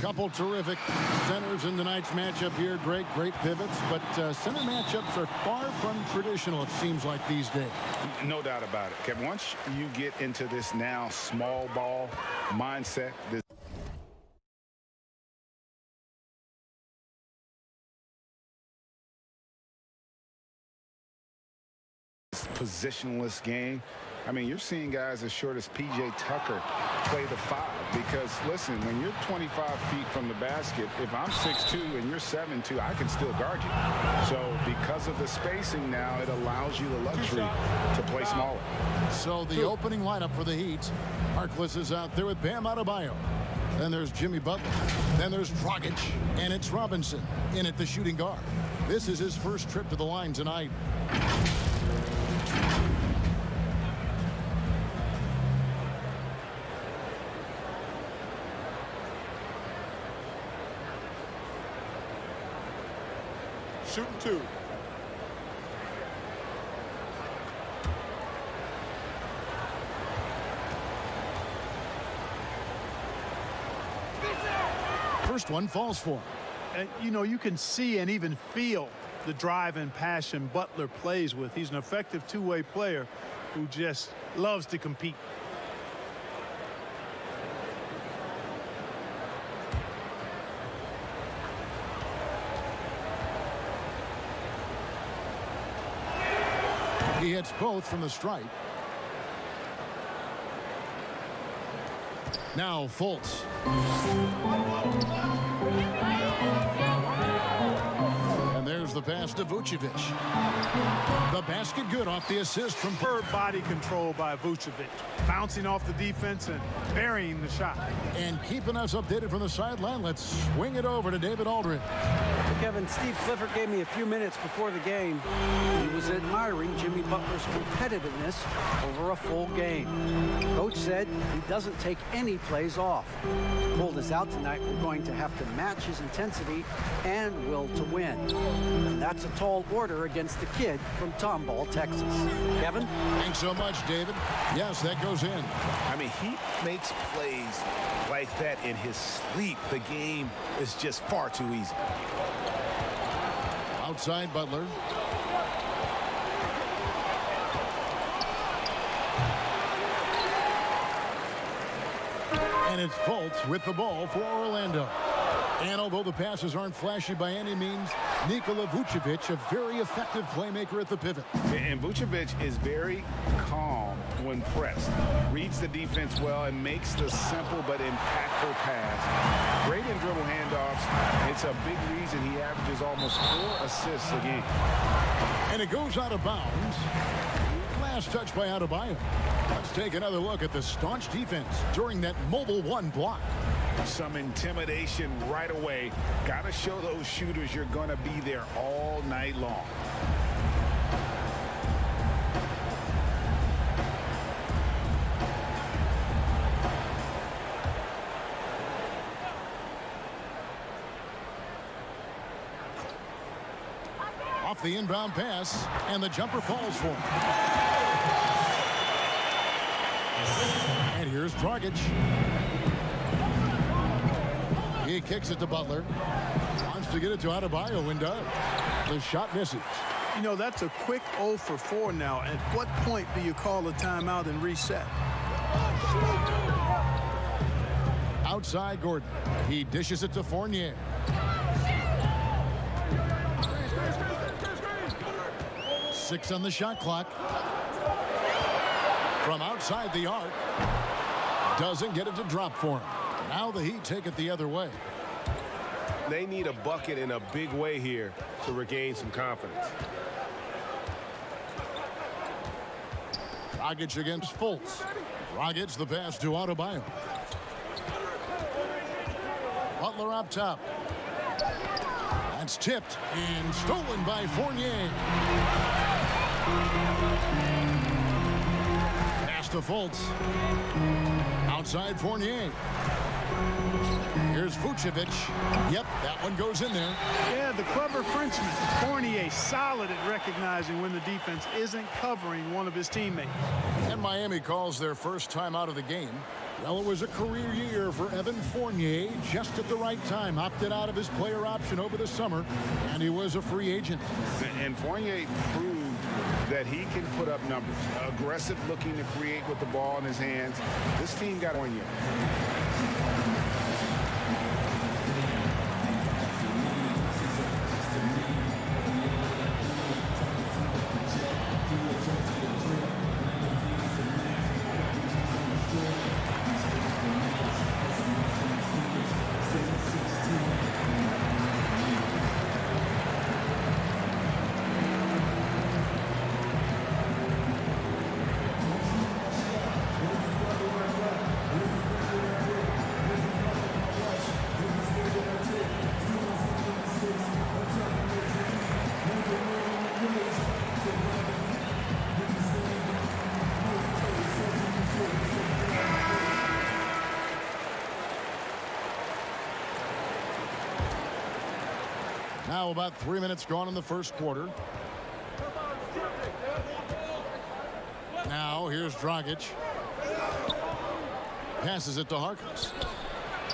Couple terrific centers in tonight's matchup here. Great pivots, but center matchups are far from traditional, it seems like, these days. No doubt about it, Kevin. Once you get into this now small ball mindset, this positionless game, I mean, you're seeing guys as short as P.J. Tucker play the 5 because, listen, when you're 25 feet from the basket, if I'm 6'2" and you're 7'2", I can still guard you. So because of the spacing now, it allows you the luxury to play smaller. So the opening lineup for the Heat. Harkless is out there with Bam Adebayo. Then there's Jimmy Butler. Then there's Dragic. And it's Robinson in at the shooting guard. This is his first trip to the line tonight. Shooting 2. First one falls for him. And, you know, you can see and even feel the drive and passion Butler plays with. He's an effective two-way player who just loves to compete. He hits both from the stripe. Now Fultz. And there's the pass to Vucevic. The basket good off the assist from Superb body control by Vucevic, bouncing off the defense and burying the shot. And keeping us updated from the sideline, let's swing it over to David Aldridge. Kevin, Steve Clifford gave me a few minutes before the game. He was admiring Jimmy Butler's competitiveness over a full game. Coach said he doesn't take any plays off. Pulled us out tonight, we're going to have to match his intensity and will to win. And that's a tall order against the kid from Tomball, Texas. Kevin? Thanks so much, David. Yes, that goes in. I mean, he makes plays like that in his sleep. The game is just far too easy. Outside Butler. And it's Fultz with the ball for Orlando. And although the passes aren't flashy by any means, Nikola Vucevic, a very effective playmaker at the pivot. And Vucevic is very calm when pressed. Reads the defense well and makes the simple but impactful pass. Great in dribble handoffs. It's a big reason he averages almost 4 assists a game. And it goes out of bounds. Last touch by Adebayo. Let's take another look at the staunch defense during that mobile 1 block. Some intimidation right away. Got to show those shooters you're going to be there all night long. Off the inbound pass, and the jumper falls for him. And here's Dragic. He kicks it to Butler. Wants to get it to Adebayo and does. The shot misses. You know, that's a quick 0 for 4 now. At what point do you call a timeout and reset? Outside Gordon. He dishes it to Fournier. Six on the shot clock. From outside the arc. Doesn't get it to drop for him. Now the Heat take it the other way. They need a bucket in a big way here to regain some confidence. Dragic against Fultz. Dragic the pass to Adebayo. Butler up top. That's tipped and stolen by Fournier. Pass to Fultz. Outside Fournier. Here's Vucevic. Yep, that one goes in there. Yeah, the clever Frenchman. Fournier solid at recognizing when the defense isn't covering one of his teammates. And Miami calls their first time out of the game. Well, it was a career year for Evan Fournier, just at the right time. Opted out of his player option over the summer, and he was a free agent. And Fournier proved that he can put up numbers. Aggressive, looking to create with the ball in his hands. This team got Fournier. Now about 3 minutes gone in the first quarter. Now here's Dragic. Passes it to Harkless.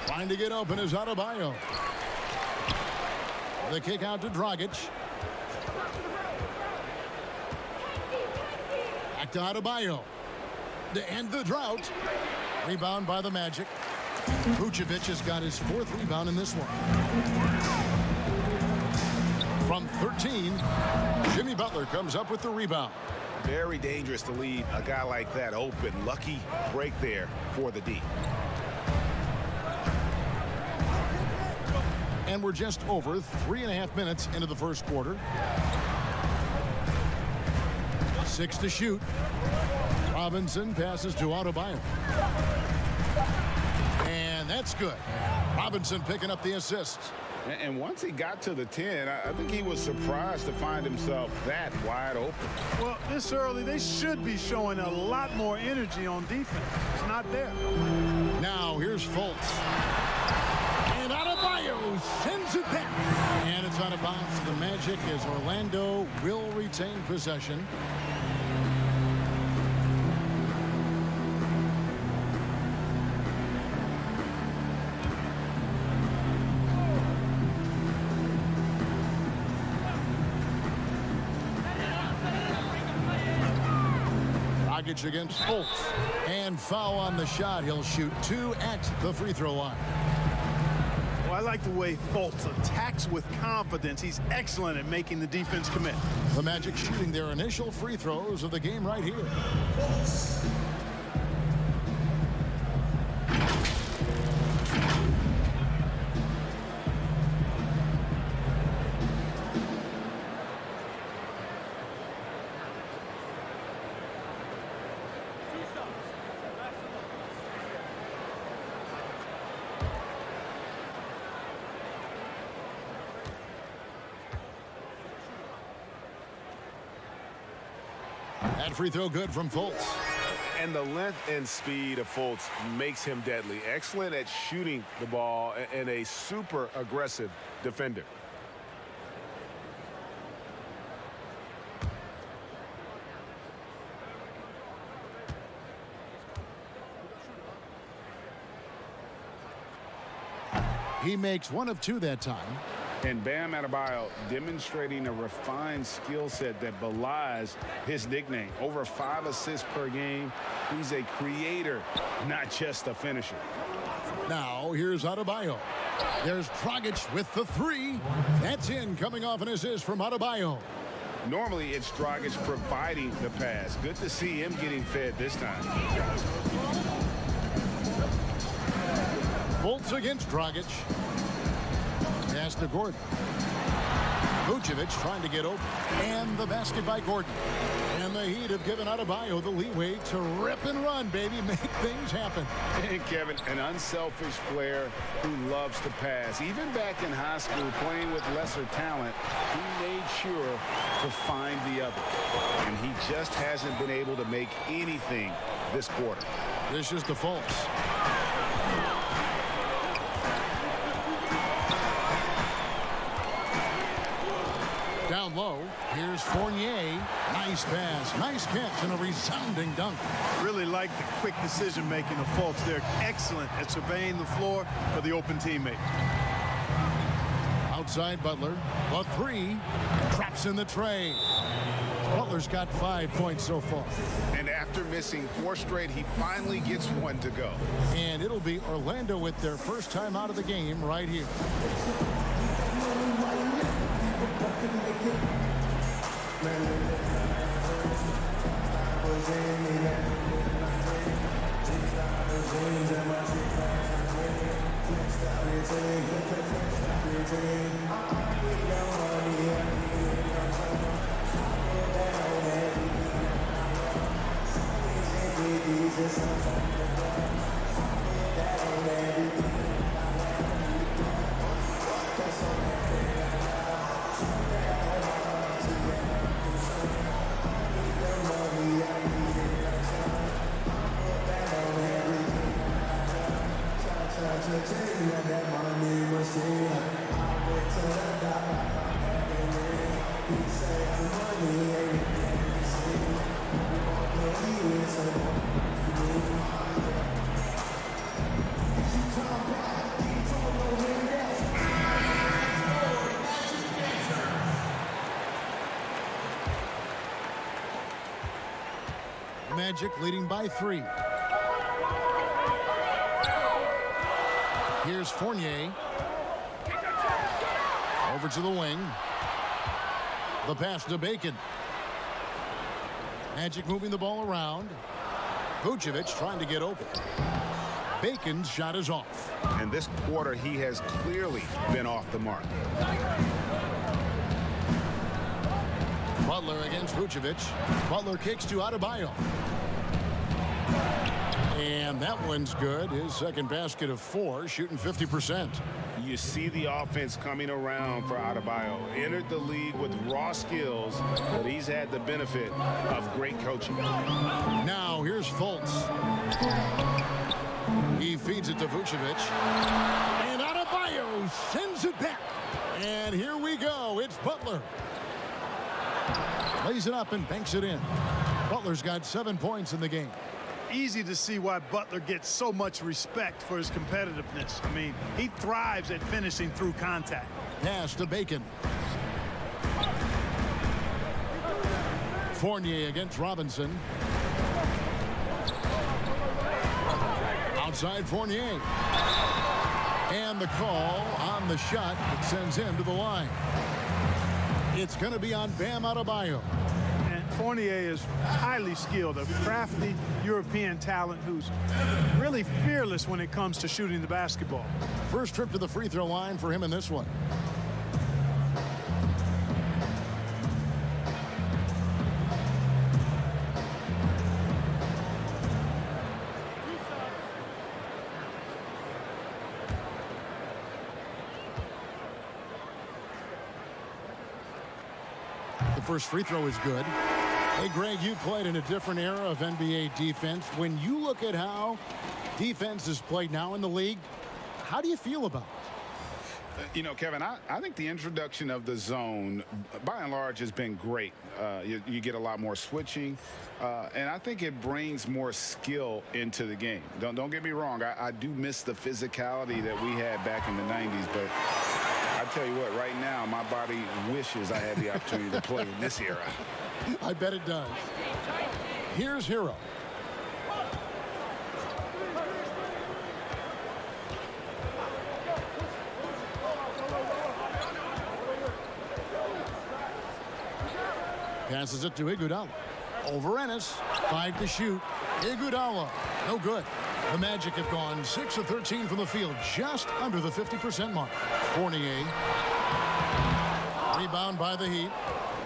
Trying to get open is Adebayo. The kick out to Dragic. Back to Adebayo. To end the drought. Rebound by the Magic. Vucevic has got his 4th rebound in this one. From 13, Jimmy Butler comes up with the rebound. Very dangerous to leave a guy like that open. Lucky break there for the D. And we're just over 3.5 minutes into the first quarter. 6 to shoot. Robinson passes to Adebayo. And that's good. Robinson picking up the assist. And once he got to the 10, I think he was surprised to find himself that wide open. Well, this early, they should be showing a lot more energy on defense. It's not there. Now here's Fultz. And Adebayo sends it back. And it's out of bounds to the Magic as Orlando will retain possession. Against Fultz, and foul on the shot. He'll shoot 2 at the free throw line. Well, I like the way Fultz attacks with confidence. He's excellent at making the defense commit. The Magic shooting their initial free throws of the game right here. That free throw good from Fultz. And the length and speed of Fultz makes him deadly. Excellent at shooting the ball and a super aggressive defender. He makes 1 of 2 that time. And Bam Adebayo demonstrating a refined skill set that belies his nickname. Over 5 assists per game. He's a creator, not just a finisher. Now here's Adebayo. There's Dragic with the 3. That's in, coming off an assist from Adebayo. Normally it's Dragic providing the pass. Good to see him getting fed this time. Fultz against Dragic. Pass to Gordon. Vucevic trying to get open. And the basket by Gordon. And the Heat have given Adebayo the leeway to rip and run, baby. Make things happen. And Kevin, an unselfish player who loves to pass. Even back in high school, playing with lesser talent, he made sure to find the other. And he just hasn't been able to make anything this quarter. This is to Fultz. Down low. Here's Fournier. Nice pass. Nice catch and a resounding dunk. Really like the quick decision-making of Fultz. They're excellent at surveying the floor for the open teammate. Outside Butler. The three. Traps in the tray. Butler's got 5 points so far. And after missing 4 straight, he finally gets one to go. And it'll be Orlando with their first time out of the game right here. Magic leading by 3. Here's Fournier. Over to the wing. The pass to Bacon. Magic moving the ball around. Vucevic trying to get open. Bacon's shot is off. And this quarter, he has clearly been off the mark. Butler against Vucevic. Butler kicks to Adebayo. And that one's good. His second basket of 4, shooting 50%. You see the offense coming around for Adebayo. Entered the league with raw skills, but he's had the benefit of great coaching. Now here's Fultz. He feeds it to Vucevic. And Adebayo sends it back. And here we go. It's Butler. Lays it up and banks it in. Butler's got 7 points in the game. Easy to see why Butler gets so much respect for his competitiveness. I mean, he thrives at finishing through contact. Pass to Bacon. Fournier against Robinson. Outside Fournier. And the call on the shot that sends him to the line. It's going to be on Bam Adebayo. And Fournier is highly skilled, a crafty European talent who's really fearless when it comes to shooting the basketball. First trip to the free throw line for him in this one. The first free throw is good. Hey, Greg, you played in a different era of NBA defense. When you look at how defense is played now in the league, how do you feel about it? You know, Kevin, I think the introduction of the zone, by and large, has been great. You get a lot more switching, and I think it brings more skill into the game. Don't get me wrong. I do miss the physicality that we had back in the 90s, but I tell you what, right now, my body wishes I had the opportunity to play in this era. I bet it does. Here's Hero. Passes it to Iguodala. Over Ennis. 5 to shoot. Iguodala. No good. The Magic have gone 6 of 13 from the field, just under the 50% mark. Fournier. Rebound by the Heat.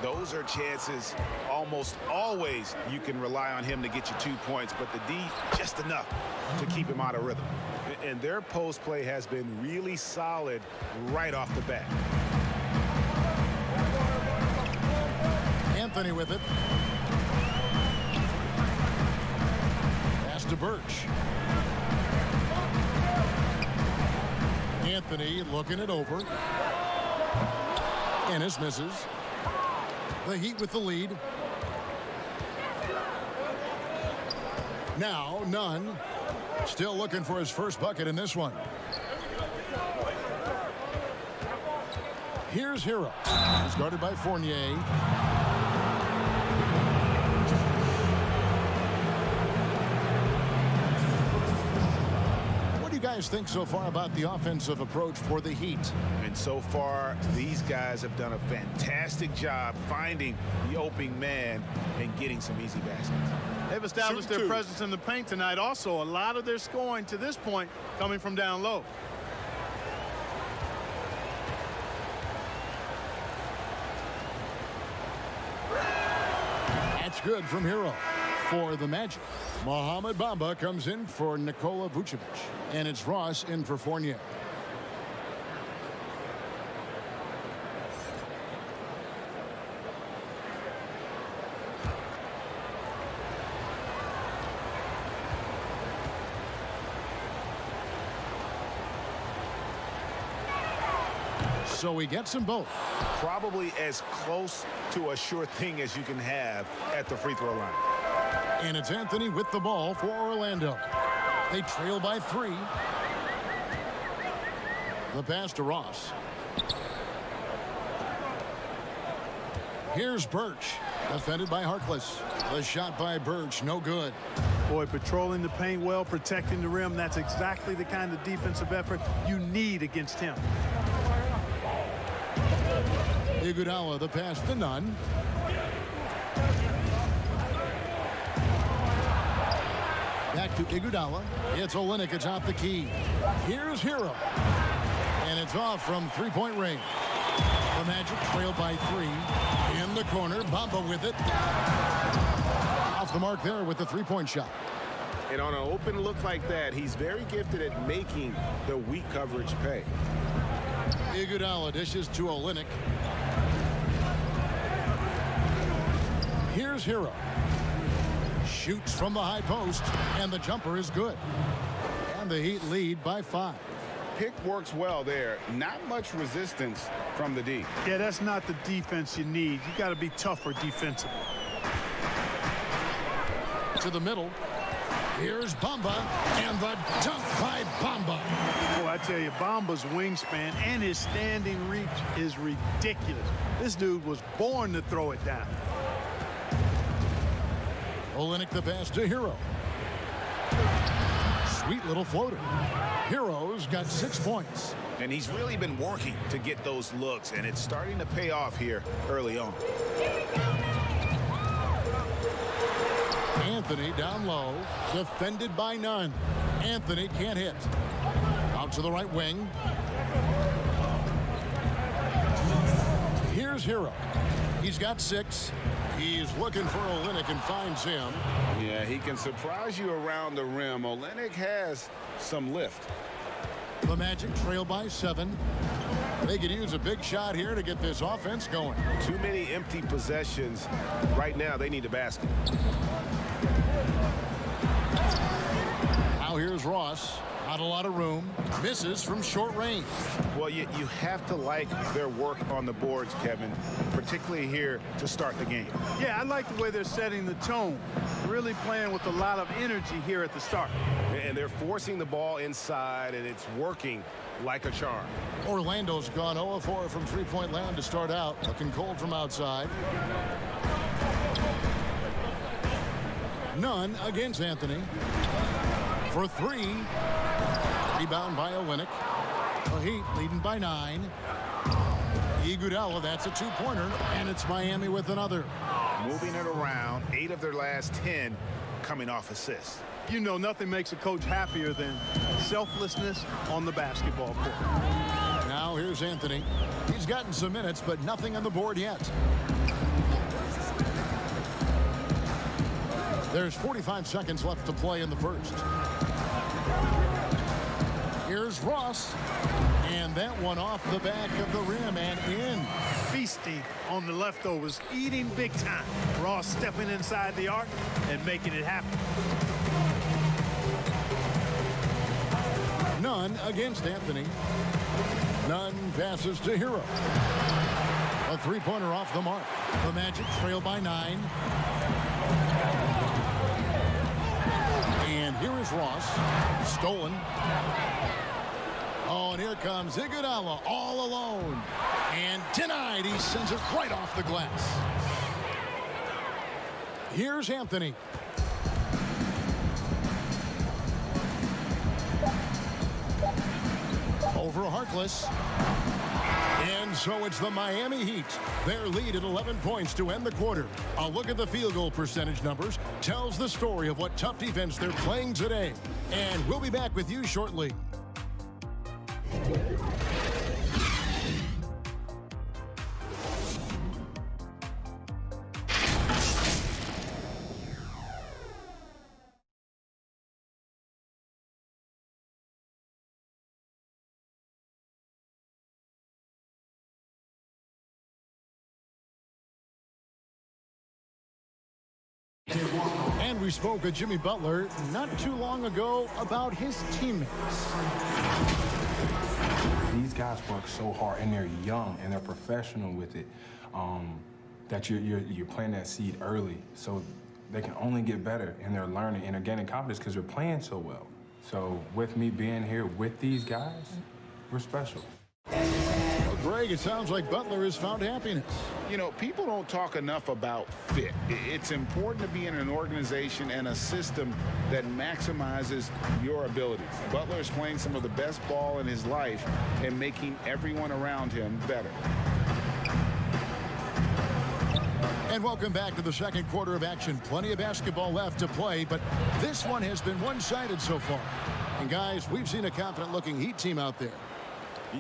Those are chances almost always you can rely on him to get you 2 points, but the D just enough to keep him out of rhythm. And their post play has been really solid right off the bat. Anthony with it. Pass to Birch. Anthony looking it over. Ennis misses. The Heat with the lead. Now, Nunn. Still looking for his first bucket in this one. Here's Hero. He's guarded by Fournier. What do you guys think so far about the offensive approach for the Heat? And so far, these guys have done a fantastic job finding the opening man and getting some easy baskets. They've established their presence in the paint tonight. Also, a lot of their scoring to this point coming from down low. That's good from Hero. For the Magic, Mohamed Bamba comes in for Nikola Vucevic. And it's Ross in for Fournier. So he gets them both. Probably as close to a sure thing as you can have at the free throw line. And it's Anthony with the ball for Orlando. They trail by 3. The pass to Ross. Here's Birch. Defended by Harkless. The shot by Birch, no good. Boy, patrolling the paint well, protecting the rim. That's exactly the kind of defensive effort you need against him. Iguodala, the pass to Nunn. Back to Iguodala. It's Olynyk atop the key. Here's Hero. And it's off from three-point range. The Magic trail by 3. In the corner, Bamba with it. Off the mark there with the three-point shot. And on an open look like that, he's very gifted at making the weak coverage pay. Iguodala dishes to Olynyk. Here's Hero. Shoots from the high post, and the jumper is good. And the Heat lead by 5. Pick works well there. Not much resistance from the D. Yeah, that's not the defense you need. You got to be tougher defensively. To the middle. Here's Bamba, and the dunk by Bamba. Boy, I tell you, Bamba's wingspan and his standing reach is ridiculous. This dude was born to throw it down. Olynyk the pass to Hero. Sweet little floater. Hero's got 6 points. And he's really been working to get those looks, and it's starting to pay off here early on. Anthony down low, defended by Nunn. Anthony can't hit. Out to the right wing. Here's Hero. He's got 6. He's looking for Olynyk and finds him. Yeah, he can surprise you around the rim. Olynyk has some lift. The Magic trail by 7. They could use a big shot here to get this offense going. Too many empty possessions. Right now, they need a basket. Now here's Ross. Not a lot of room. Misses from short range. Well, you have to like their work on the boards, Kevin, particularly here to start the game. Yeah, I like the way they're setting the tone. Really playing with a lot of energy here at the start. And they're forcing the ball inside, and it's working like a charm. Orlando's gone 0-4 from three-point land to start out. Looking cold from outside. Nunn against Anthony. For 3. Rebound by Olynyk. The Heat leading by 9. Iguodala, that's a 2-pointer, and it's Miami with another. Moving it around, 8 of their last 10 coming off assists. You know, nothing makes a coach happier than selflessness on the basketball court. Now here's Anthony. He's gotten some minutes, but nothing on the board yet. There's 45 seconds left to play in the first. Here's Ross. And that one off the back of the rim and in. Feasting on the leftovers, eating big time. Ross stepping inside the arc and making it happen. Nunn against Anthony. Nunn passes to Hero. A three-pointer off the mark. The Magic trail by 9. And here is Ross. Stolen. Oh, and here comes Iguodala all alone. And denied. He sends it right off the glass. Here's Anthony. Over Harkless. And so it's the Miami Heat. Their lead at 11 points to end the quarter. A look at the field goal percentage numbers tells the story of what tough defense they're playing today. And we'll be back with you shortly. And we spoke with Jimmy Butler not too long ago about his teammates. These guys work so hard, and they're young, and they're professional with it, that you're planting that seed early, so they can only get better, and they're learning, and they're gaining confidence because they're playing so well. So with me being here with these guys, we're special. Well, Greg, it sounds like Butler has found happiness. You know, people don't talk enough about fit. It's important to be in an organization and a system that maximizes your abilities. Butler is playing some of the best ball in his life and making everyone around him better. And welcome back to the second quarter of action. Plenty of basketball left to play, but this one has been one-sided so far. And guys, we've seen a confident-looking Heat team out there.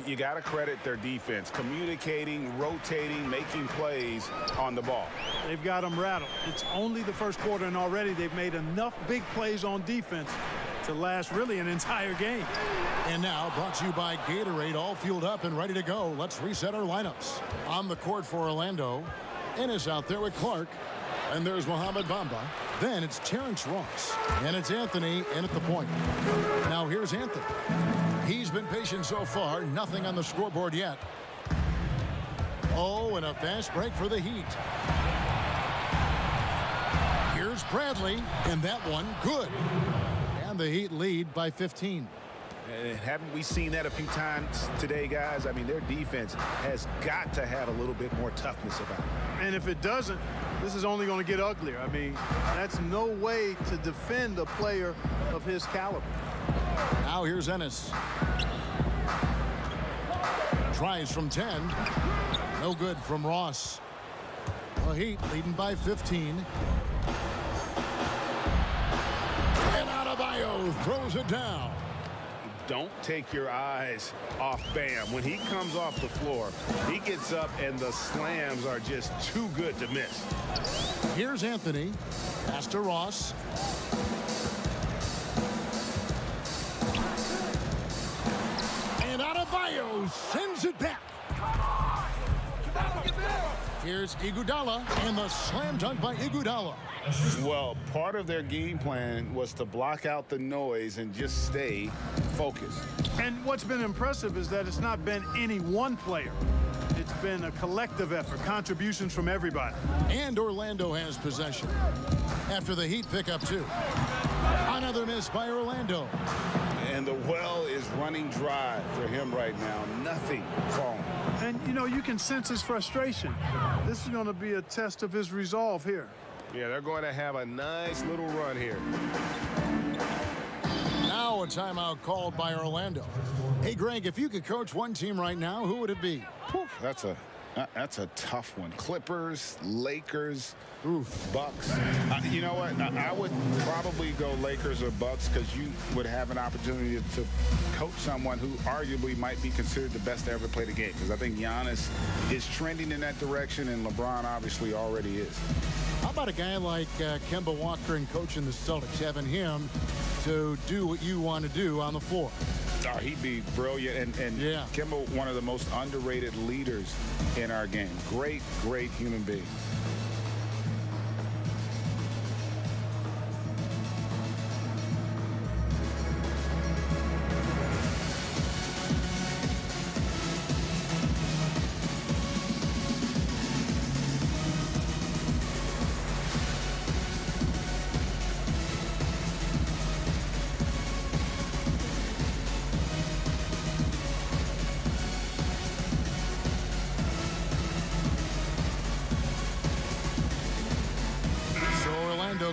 You got to credit their defense, communicating, rotating, making plays on the ball. They've got them rattled. It's only the first quarter, and already they've made enough big plays on defense to last really an entire game. And now, brought to you by Gatorade, all fueled up and ready to go. Let's reset our lineups. On the court for Orlando, Ennis out there with Clark. And there's Mohamed Bamba. Then it's Terrence Ross. And it's Anthony in at the point. Now here's Anthony. He's been patient so far. Nothing on the scoreboard yet. Oh, and a fast break for the Heat. Here's Bradley. And that one, good. And the Heat lead by 15. And haven't we seen that a few times today, guys? I mean, their defense has got to have a little bit more toughness about it. And if it doesn't, this is only going to get uglier. I mean, that's no way to defend a player of his caliber. Now here's Ennis. Tries from 10. No good from Ross. The Heat leading by 15. And Adebayo throws it down. Don't take your eyes off Bam. When he comes off the floor, he gets up and the slams are just too good to miss. Here's Anthony. Pass to Ross. And Adebayo sends it back. Here's Iguodala, and the slam dunk by Iguodala. Well, part of their game plan was to block out the noise and just stay focused. And what's been impressive is that it's not been any one player. It's been a collective effort, contributions from everybody. And Orlando has possession. After the Heat pick up 2. Another miss by Orlando. And the well is running dry for him right now. Nothing falling. And, you know, you can sense his frustration. This is going to be a test of his resolve here. Yeah, they're going to have a nice little run here. Now a timeout called by Orlando. Hey, Greg, if you could coach one team right now, who would it be? That's a tough one. Clippers, Lakers, Bucks. You know what? I would probably go Lakers or Bucks because you would have an opportunity to coach someone who arguably might be considered the best to ever play the game. Because I think Giannis is trending in that direction, and LeBron obviously already is. How about a guy like Kemba Walker and coaching the Celtics, having him to do what you want to do on the floor? Oh, he'd be brilliant. And yeah. Kemba, one of the most underrated leaders in our game. Great, great human being.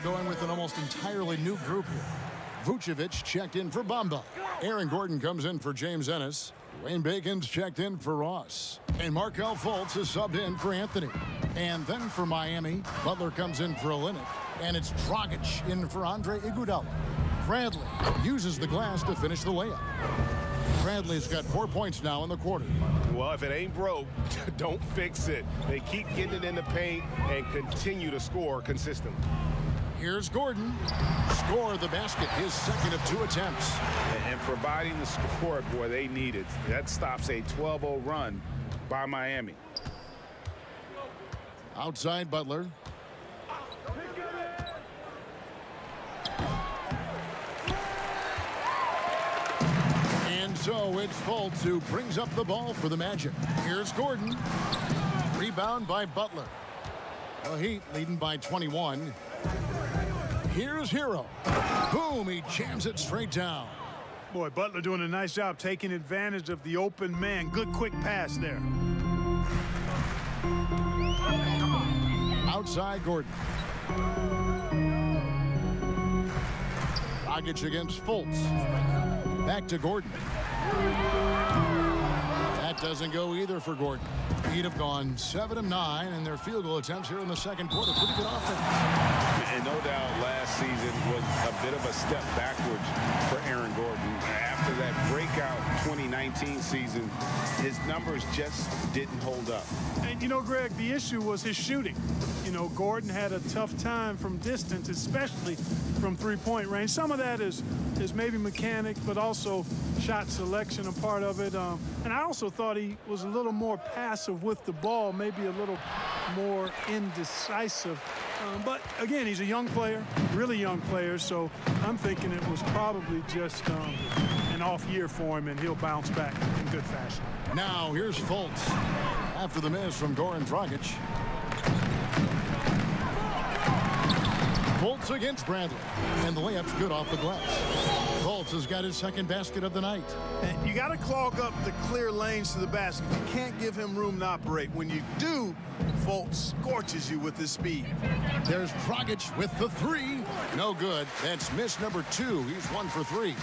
going with an almost entirely new group here. Vucevic checked in for Bamba. Aaron Gordon comes in for James Ennis. Wayne Bacon's checked in for Ross. And Markelle Fultz is subbed in for Anthony. And then for Miami, Butler comes in for Olynyk. And it's Dragic in for Andre Iguodala. Bradley uses the glass to finish the layup. Bradley's got 4 points now in the quarter. Well, if it ain't broke, don't fix it. They keep getting it in the paint and continue to score consistently. Here's Gordon. Score the basket, his second of 2 attempts. And providing the score, boy, they needed. That stops a 12-0 run by Miami. Outside Butler. And so it's Fultz who brings up the ball for the Magic. Here's Gordon. Rebound by Butler. The Heat leading by 21. Here's Hero. Boom, he jams it straight down. Boy, Butler doing a nice job taking advantage of the open man. Good quick pass there. Outside Gordon. Dragic against Fultz. Back to Gordon. That doesn't go either for Gordon. He'd have gone 7 of 9 in their field goal attempts here in the second quarter. Pretty good offense. And no doubt last season was a bit of a step backwards for Aaron Gordon. After that breakout 2019 season, his numbers just didn't hold up. And, you know, Greg, the issue was his shooting. You know, Gordon had a tough time from distance, especially from three-point range. Some of that is maybe mechanic, but also shot selection a part of it. And I also thought he was a little more passive with the ball, maybe a little more indecisive. But, again, he's a young player, really young player, so I'm thinking it was probably just an off year for him, and he'll bounce back in good fashion. Now here's Fultz. After the miss from Goran Dragic. Fultz against Bradley. And the layup's good off the glass. Fultz has got his second basket of the night. And you got to clog up the clear lanes to the basket. You can't give him room to operate. When you do, Fultz scorches you with his speed. There's Dragic with the 3. No good. That's miss number 2. He's 1 for 3.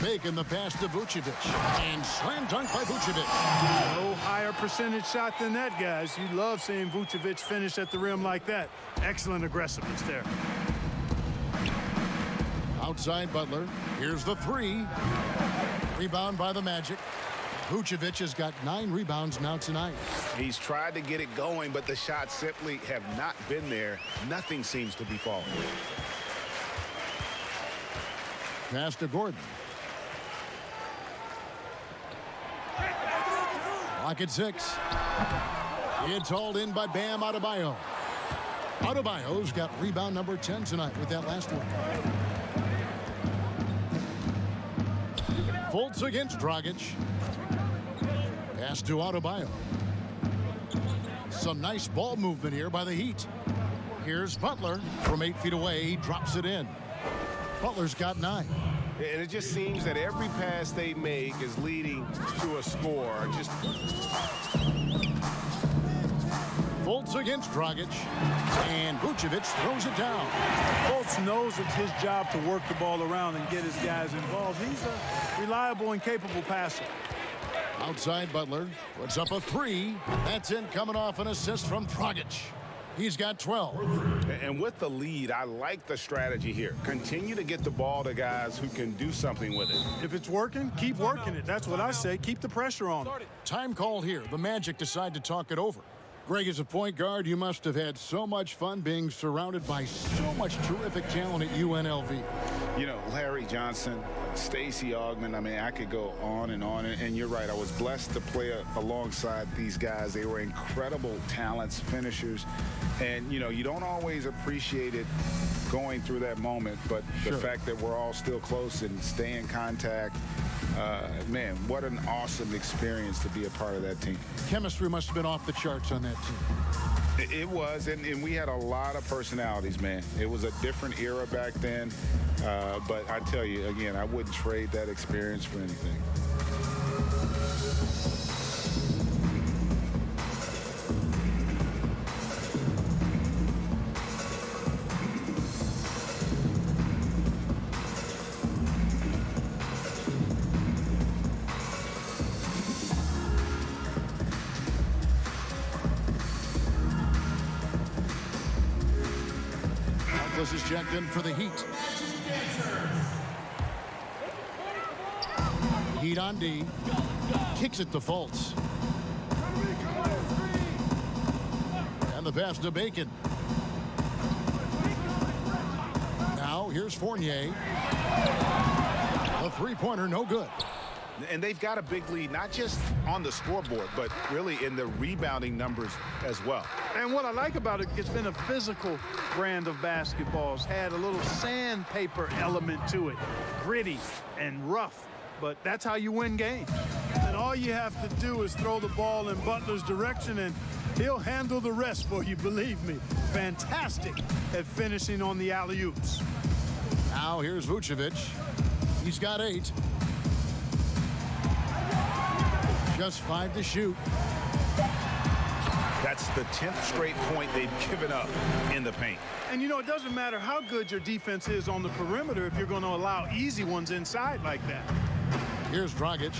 Bacon the pass to Vucevic. And slam dunk by Vucevic. No higher percentage shot than that, guys. You love seeing Vucevic finish at the rim like that. Excellent aggressiveness there. Outside Butler. Here's the 3. Rebound by the Magic. Vucevic has got 9 rebounds now tonight. He's tried to get it going, but the shots simply have not been there. Nothing seems to be falling. Pass to Gordon. Clock at 6. It's hauled in by Bam Adebayo. Adebayo's got rebound number 10 tonight with that last one. Fultz against Dragic. Pass to Adebayo. Some nice ball movement here by the Heat. Here's Butler from 8 feet away. He drops it in. Butler's got 9. And it just seems that every pass they make is leading to a score. Just Fultz against Dragic. And Vucevic throws it down. Fultz knows it's his job to work the ball around and get his guys involved. He's a reliable and capable passer. Outside Butler puts up a 3. That's in, coming off an assist from Dragic. He's got 12. And with the lead, I like the strategy here. Continue to get the ball to guys who can do something with it. If it's working, keep working it. That's what I say. Keep the pressure on. Time called here. The Magic decide to talk it over. Greg, as a point guard, you must have had so much fun being surrounded by so much terrific talent at UNLV. You know, Larry Johnson, Stacey Augmon, I mean, I could go on. And you're right, I was blessed to play alongside these guys. They were incredible talents, finishers. And, you know, you don't always appreciate it going through that moment, but the fact that we're all still close and stay in contact, man, what an awesome experience to be a part of that team. Chemistry must have been off the charts on that team. It was, and we had a lot of personalities, man. It was a different era back then, but I tell you, again, I wouldn't trade that experience for anything. Harkless is checked in for the Heat. Heat on D. Kicks it to Fultz. And the pass to Bacon. Now here's Fournier. A three-pointer, no good. And they've got a big lead, not just on the scoreboard, but really in the rebounding numbers as well. And what I like about it, it's been a physical brand of basketball. It's had a little sandpaper element to it, gritty and rough, but that's how you win games. And all you have to do is throw the ball in Butler's direction, and he'll handle the rest for you, believe me. Fantastic at finishing on the alley-oops. Now here's Vucevic. He's got 8. Just 5 to shoot. That's the 10th straight point they've given up in the paint. And, you know, it doesn't matter how good your defense is on the perimeter if you're going to allow easy ones inside like that. Here's Dragic.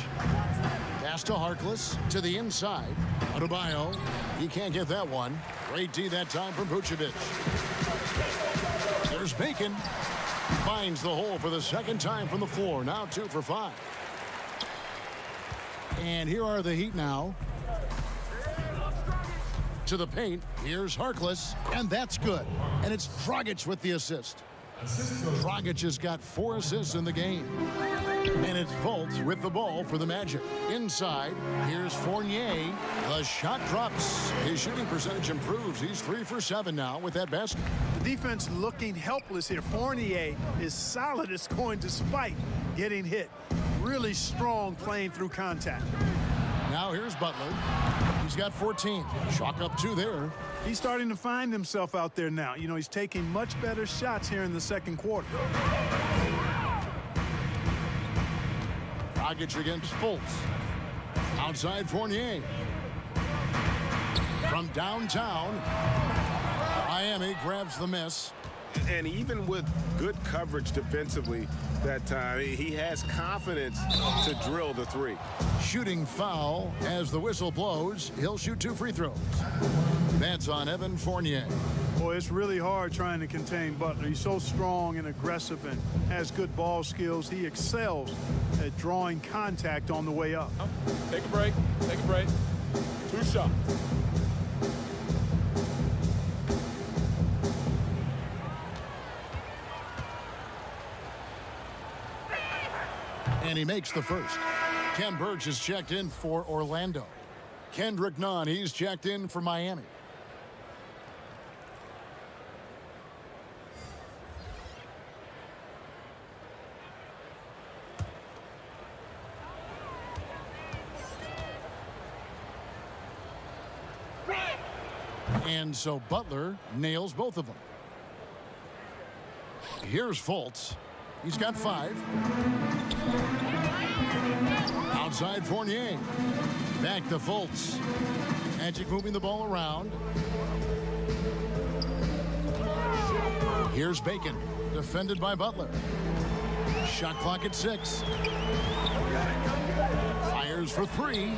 Pass to Harkless to the inside. Adebayo. He can't get that one. Great D that time from Vucevic. There's Bacon. Finds the hole for the second time from the floor. Now 2 for 5. And here are the Heat now. To the paint. Here's Harkless. And that's good. And it's Dragic with the assist. Dragic has got 4 assists in the game. And it's Fultz with the ball for the Magic. Inside, here's Fournier. The shot drops. His shooting percentage improves. He's 3 for 7 now with that basket. The defense looking helpless here. Fournier is solid at scoring despite getting hit. Really strong playing through contact. Now here's Butler. He's got 14. Chalk up 2 there. He's starting to find himself out there now. You know, he's taking much better shots here in the second quarter. Dragic against Fultz. Outside Fournier. From downtown, Miami grabs the miss. And even with good coverage defensively that time, he has confidence to drill the 3. Shooting foul as the whistle blows. He'll shoot 2 free throws. That's on Evan Fournier. Boy, it's really hard trying to contain Butler. He's so strong and aggressive and has good ball skills. He excels at drawing contact on the way up. Take a break. Take a break. 2 shots. And he makes the first. Ken Burge is checked in for Orlando. Kendrick Nunn, he's checked in for Miami. And so Butler nails both of them. Here's Fultz. He's got 5. Outside Fournier. Back to Fultz. Magic moving the ball around. Here's Bacon. Defended by Butler. Shot clock at 6. Fires for 3.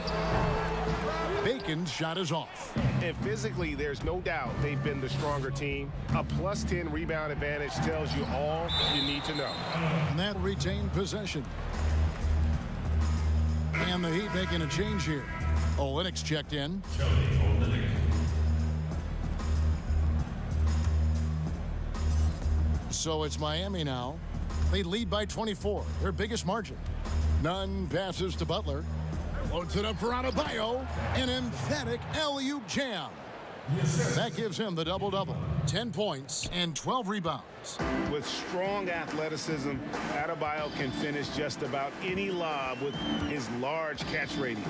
Bacon's shot is off. And physically, there's no doubt they've been the stronger team. A +10 rebound advantage tells you all you need to know. And that retained possession. And the Heat making a change here. Olynyk's checked in. So it's Miami now. They lead by 24, their biggest margin. Nunn passes to Butler. Loads it up for Adebayo. An emphatic alley-oop jam. That gives him the double-double. 10 points and 12 rebounds. With strong athleticism, Adebayo can finish just about any lob with his large catch radius.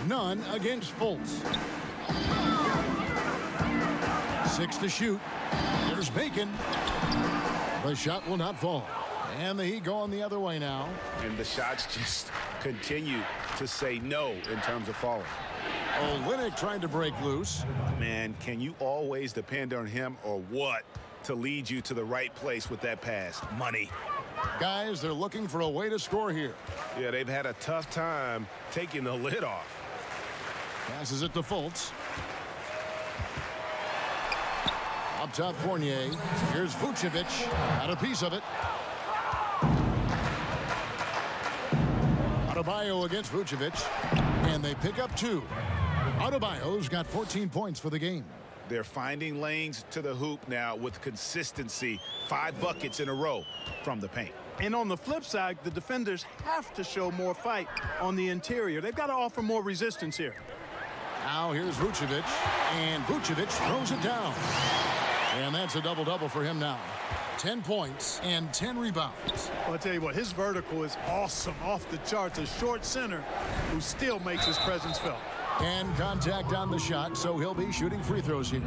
Nunn against Fultz. 6 to shoot. There's Bacon. The shot will not fall. And the Heat going the other way now. And the shots just continue to say no in terms of falling. Olynyk trying to break loose. Man, can you always depend on him or what to lead you to the right place with that pass? Money. Guys, they're looking for a way to score here. Yeah, they've had a tough time taking the lid off. Passes it to Fultz. Up top, Fournier. Here's Vucevic. Got a piece of it. Adebayo against Vucevic. And they pick up 2. Adebayo's got 14 points for the game. They're finding lanes to the hoop now with consistency. 5 buckets in a row from the paint. And on the flip side, the defenders have to show more fight on the interior. They've got to offer more resistance here. Now here's Vucevic, and Vucevic throws it down. And that's a double-double for him now. 10 points and 10 rebounds. Well, I'll tell you what, his vertical is awesome, off the charts. A short center who still makes his presence felt. And contact on the shot, so he'll be shooting free throws here.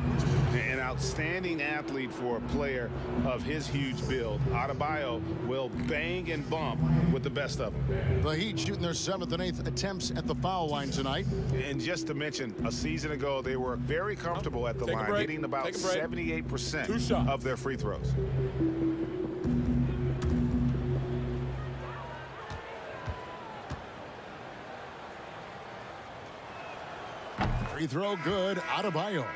An outstanding athlete for a player of his huge build. Adebayo will bang and bump with the best of them. The Heat shooting their 7th and 8th attempts at the foul line tonight. And just to mention, a season ago, they were very comfortable at the line, hitting about 78% of their free throws. Free throw good, Adebayo.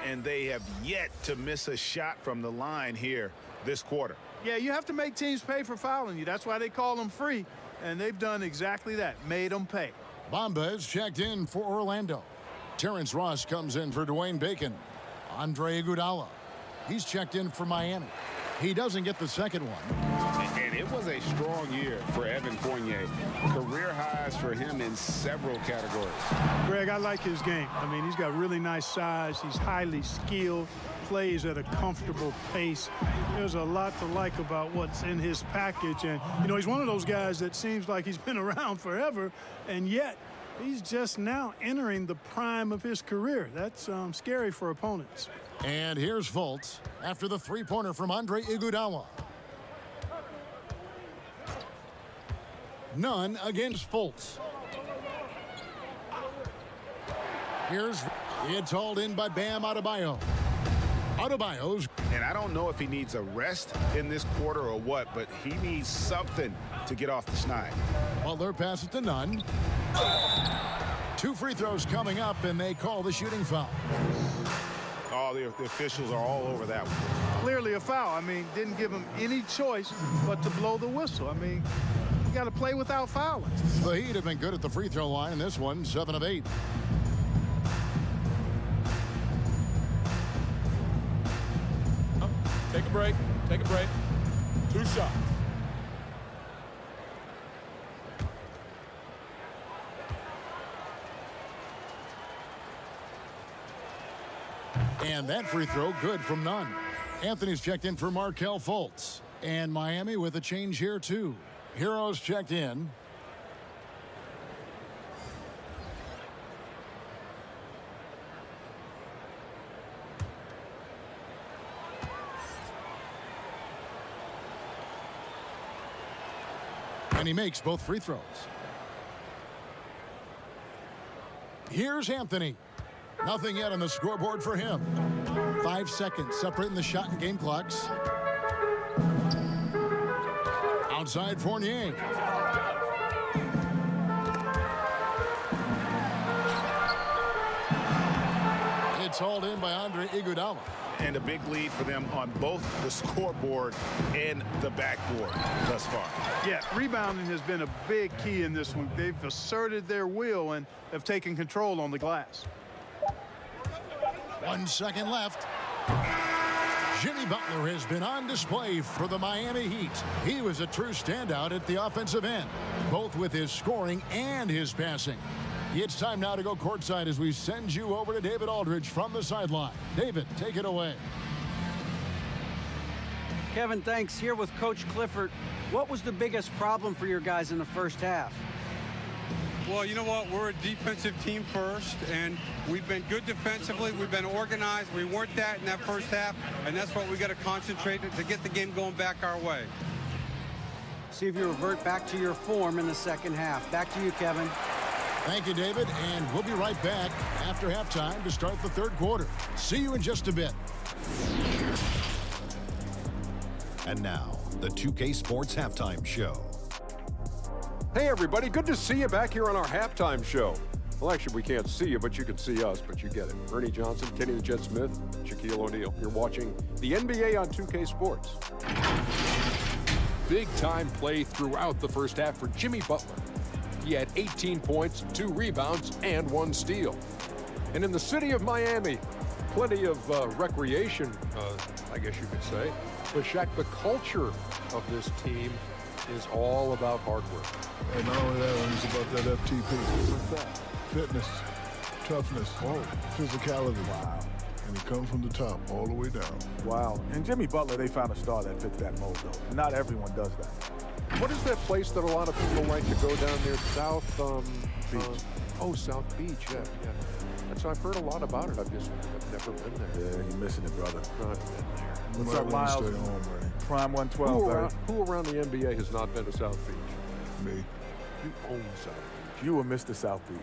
And they have yet to miss a shot from the line here this quarter. Yeah, you have to make teams pay for fouling you. That's why they call them free. And they've done exactly that, made them pay. Bamba is checked in for Orlando. Terrence Ross comes in for Dwayne Bacon. Andre Iguodala, he's checked in for Miami. He doesn't get the second one. And it was a strong year for Evan Fournier. Career highs for him in several categories. Greg, I like his game. I mean, he's got really nice size. He's highly skilled, plays at a comfortable pace. There's a lot to like about what's in his package. And, you know, he's one of those guys that seems like he's been around forever, and yet he's just now entering the prime of his career. That's scary for opponents. And here's Fultz after the three-pointer from Andre Iguodala. None against Fultz. It's hauled in by Bam Adebayo. Adebayo's. And I don't know if he needs a rest in this quarter or what, but he needs something to get off the schneid. Butler passes to Nunn. 2 free throws coming up, and they call the shooting foul. Oh, the officials are all over that one. Clearly a foul. I mean, didn't give him any choice but to blow the whistle. I mean, you got to play without fouling. The Heat have been good at the free throw line in this one, 7 of 8. Take a break. Take a break. 2 shots. And that free throw good from Nunn. Anthony's checked in for Markelle Fultz. And Miami with a change here, too. Heroes checked in. And he makes both free throws. Here's Anthony. Nothing yet on the scoreboard for him. 5 seconds separating the shot and game clocks. Outside Fournier. It's hauled in by Andre Iguodala. And a big lead for them on both the scoreboard and the backboard thus far. Yeah, rebounding has been a big key in this one. They've asserted their will and have taken control on the glass. 1 second left. Jimmy Butler has been on display for the Miami Heat. He was a true standout at the offensive end, both with his scoring and his passing. It's time now to go courtside as we send you over to David Aldridge from the sideline. David, take it away. Kevin, thanks. Here with Coach Clifford. What was the biggest problem for your guys in the first half? Well, you know what? We're a defensive team first, and we've been good defensively. We've been organized. We weren't that in that first half, and that's what we got to concentrate to get the game going back our way. See if you revert back to your form in the second half. Back to you, Kevin. Thank you, David, and we'll be right back after halftime to start the third quarter. See you in just a bit. And now, the 2K Sports Halftime Show. Hey everybody, good to see you back here on our halftime show. Well, actually, we can't see you, but you can see us, but you get it. Ernie Johnson, Kenny the Jet Smith, Shaquille O'Neal. You're watching the NBA on 2K Sports. Big-time play throughout the first half for Jimmy Butler. He had 18 points, 2 rebounds, and 1 steal. And in the city of Miami, plenty of recreation, I guess you could say. But Shaq, the culture of this team is all about hard work. And not only that, it's about that FTP. What's that? Fitness, toughness, physicality. Wow. And it comes from the top all the way down. Wow. And Jimmy Butler, they found a star that fits that mold, though. Not everyone does that. What is that place that a lot of people like to go down there? South Beach. South Beach, yeah. So I've heard a lot about it. I've never been there. Yeah, you're missing it, brother. Not been there. What's You up, might wanna Miles? Stay home, Bernie. Prime 112, Who around the NBA has not been to South Beach? Me. You own South Beach. You will miss the South Beach.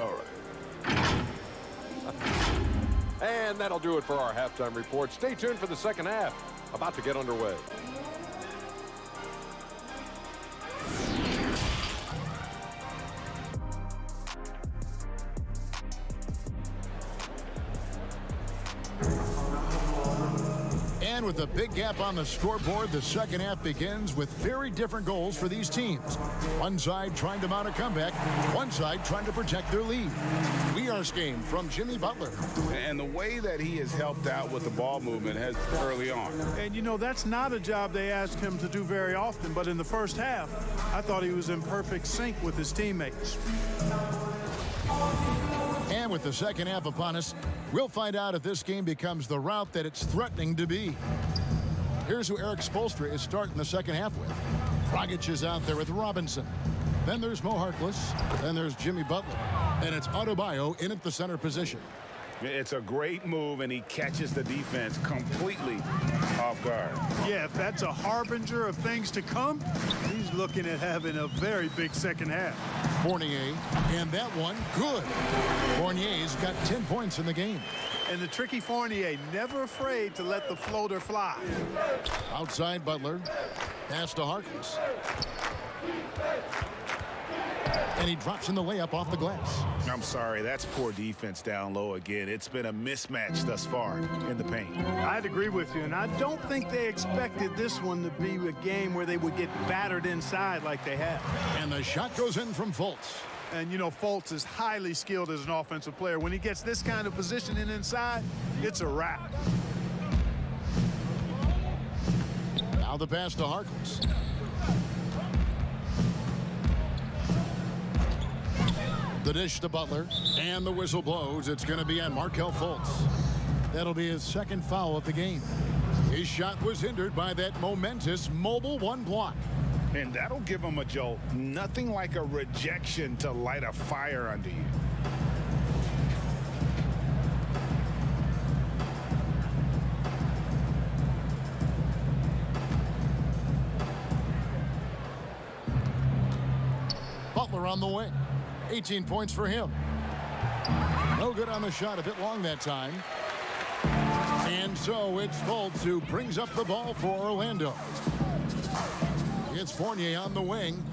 All right. And that'll do it for our halftime report. Stay tuned for the second half. About to get underway. And with a big gap on the scoreboard, the second half begins with very different goals for these teams. One side trying to mount a comeback, one side trying to protect their lead. We are game from Jimmy Butler. And the way that he has helped out with the ball movement has early on. And, you know, that's not a job they ask him to do very often, but in the first half, I thought he was in perfect sync with his teammates. And with the second half upon us, we'll find out if this game becomes the route that it's threatening to be. Here's who Eric Spoelstra is starting the second half with. Dragic is out there with Robinson. Then there's Mo Harkless. Then there's Jimmy Butler. And it's Adebayo in at the center position. It's a great move, and he catches the defense completely off guard. Yeah, if that's a harbinger of things to come, he's looking at having a very big second half. Fournier, and that one, good. Fournier's got 10 points in the game. And the tricky Fournier, never afraid to let the floater fly. Outside Butler, pass to Harkless. And he drops in the layup off the glass. I'm sorry, that's poor defense down low again. It's been a mismatch thus far in the paint. I'd agree with you, and I don't think they expected this one to be a game where they would get battered inside like they have. And the shot goes in from Fultz. And, you know, Fultz is highly skilled as an offensive player. When he gets this kind of positioning inside, it's a wrap. Now the pass to Harkless. The dish to Butler, and the whistle blows. It's going to be on Markelle Fultz. That'll be his second foul of the game. His shot was hindered by that momentous mobile one block. And that'll give him a jolt. Nothing like a rejection to light a fire under you. Butler on the wing. 18 points for him. No good on the shot, a bit long that time. And so it's Fultz who brings up the ball for Orlando. It's Fournier on the wing.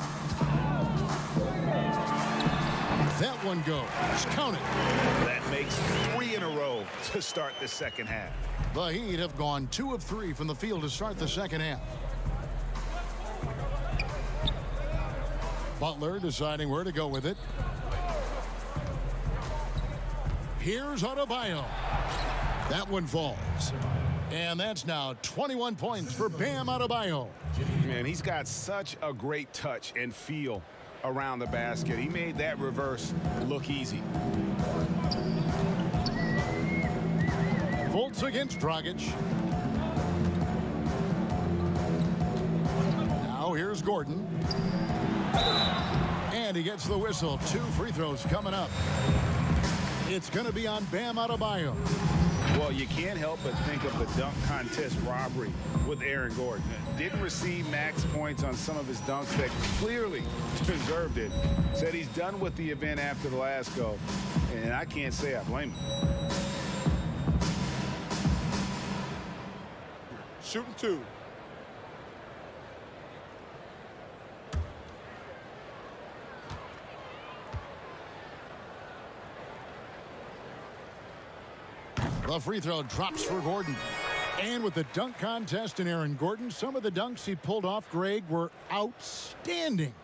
That one goes. Count it. That makes 3 in a row to start the second half. The Heat have gone 2 of 3 from the field to start the second half. Butler deciding where to go with it. Here's Adebayo. That one falls. And that's now 21 points for Bam Adebayo. Man, he's got such a great touch and feel around the basket. He made that reverse look easy. Fultz against Dragic. Now here's Gordon. And he gets the whistle. 2 free throws coming up. It's going to be on Bam Adebayo. Well, you can't help but think of the dunk contest robbery with Aaron Gordon. Didn't receive max points on some of his dunks that clearly deserved it. Said he's done with the event after the last go, and I can't say I blame him. Shooting 2. The free throw drops for Gordon. And with the dunk contest in Aaron Gordon, some of the dunks he pulled off, Greg, were outstanding.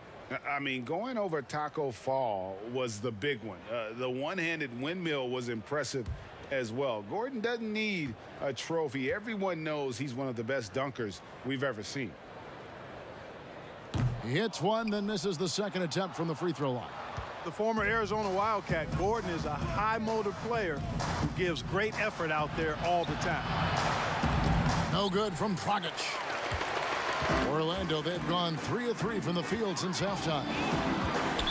I mean, going over Taco Fall was the big one. The one-handed windmill was impressive as well. Gordon doesn't need a trophy. Everyone knows he's one of the best dunkers we've ever seen. He hits one, then misses the second attempt from the free throw line. The former Arizona Wildcat, Gordon, is a high-motor player who gives great effort out there all the time. No good from Dragic. Orlando, they've gone 3 of 3 from the field since halftime.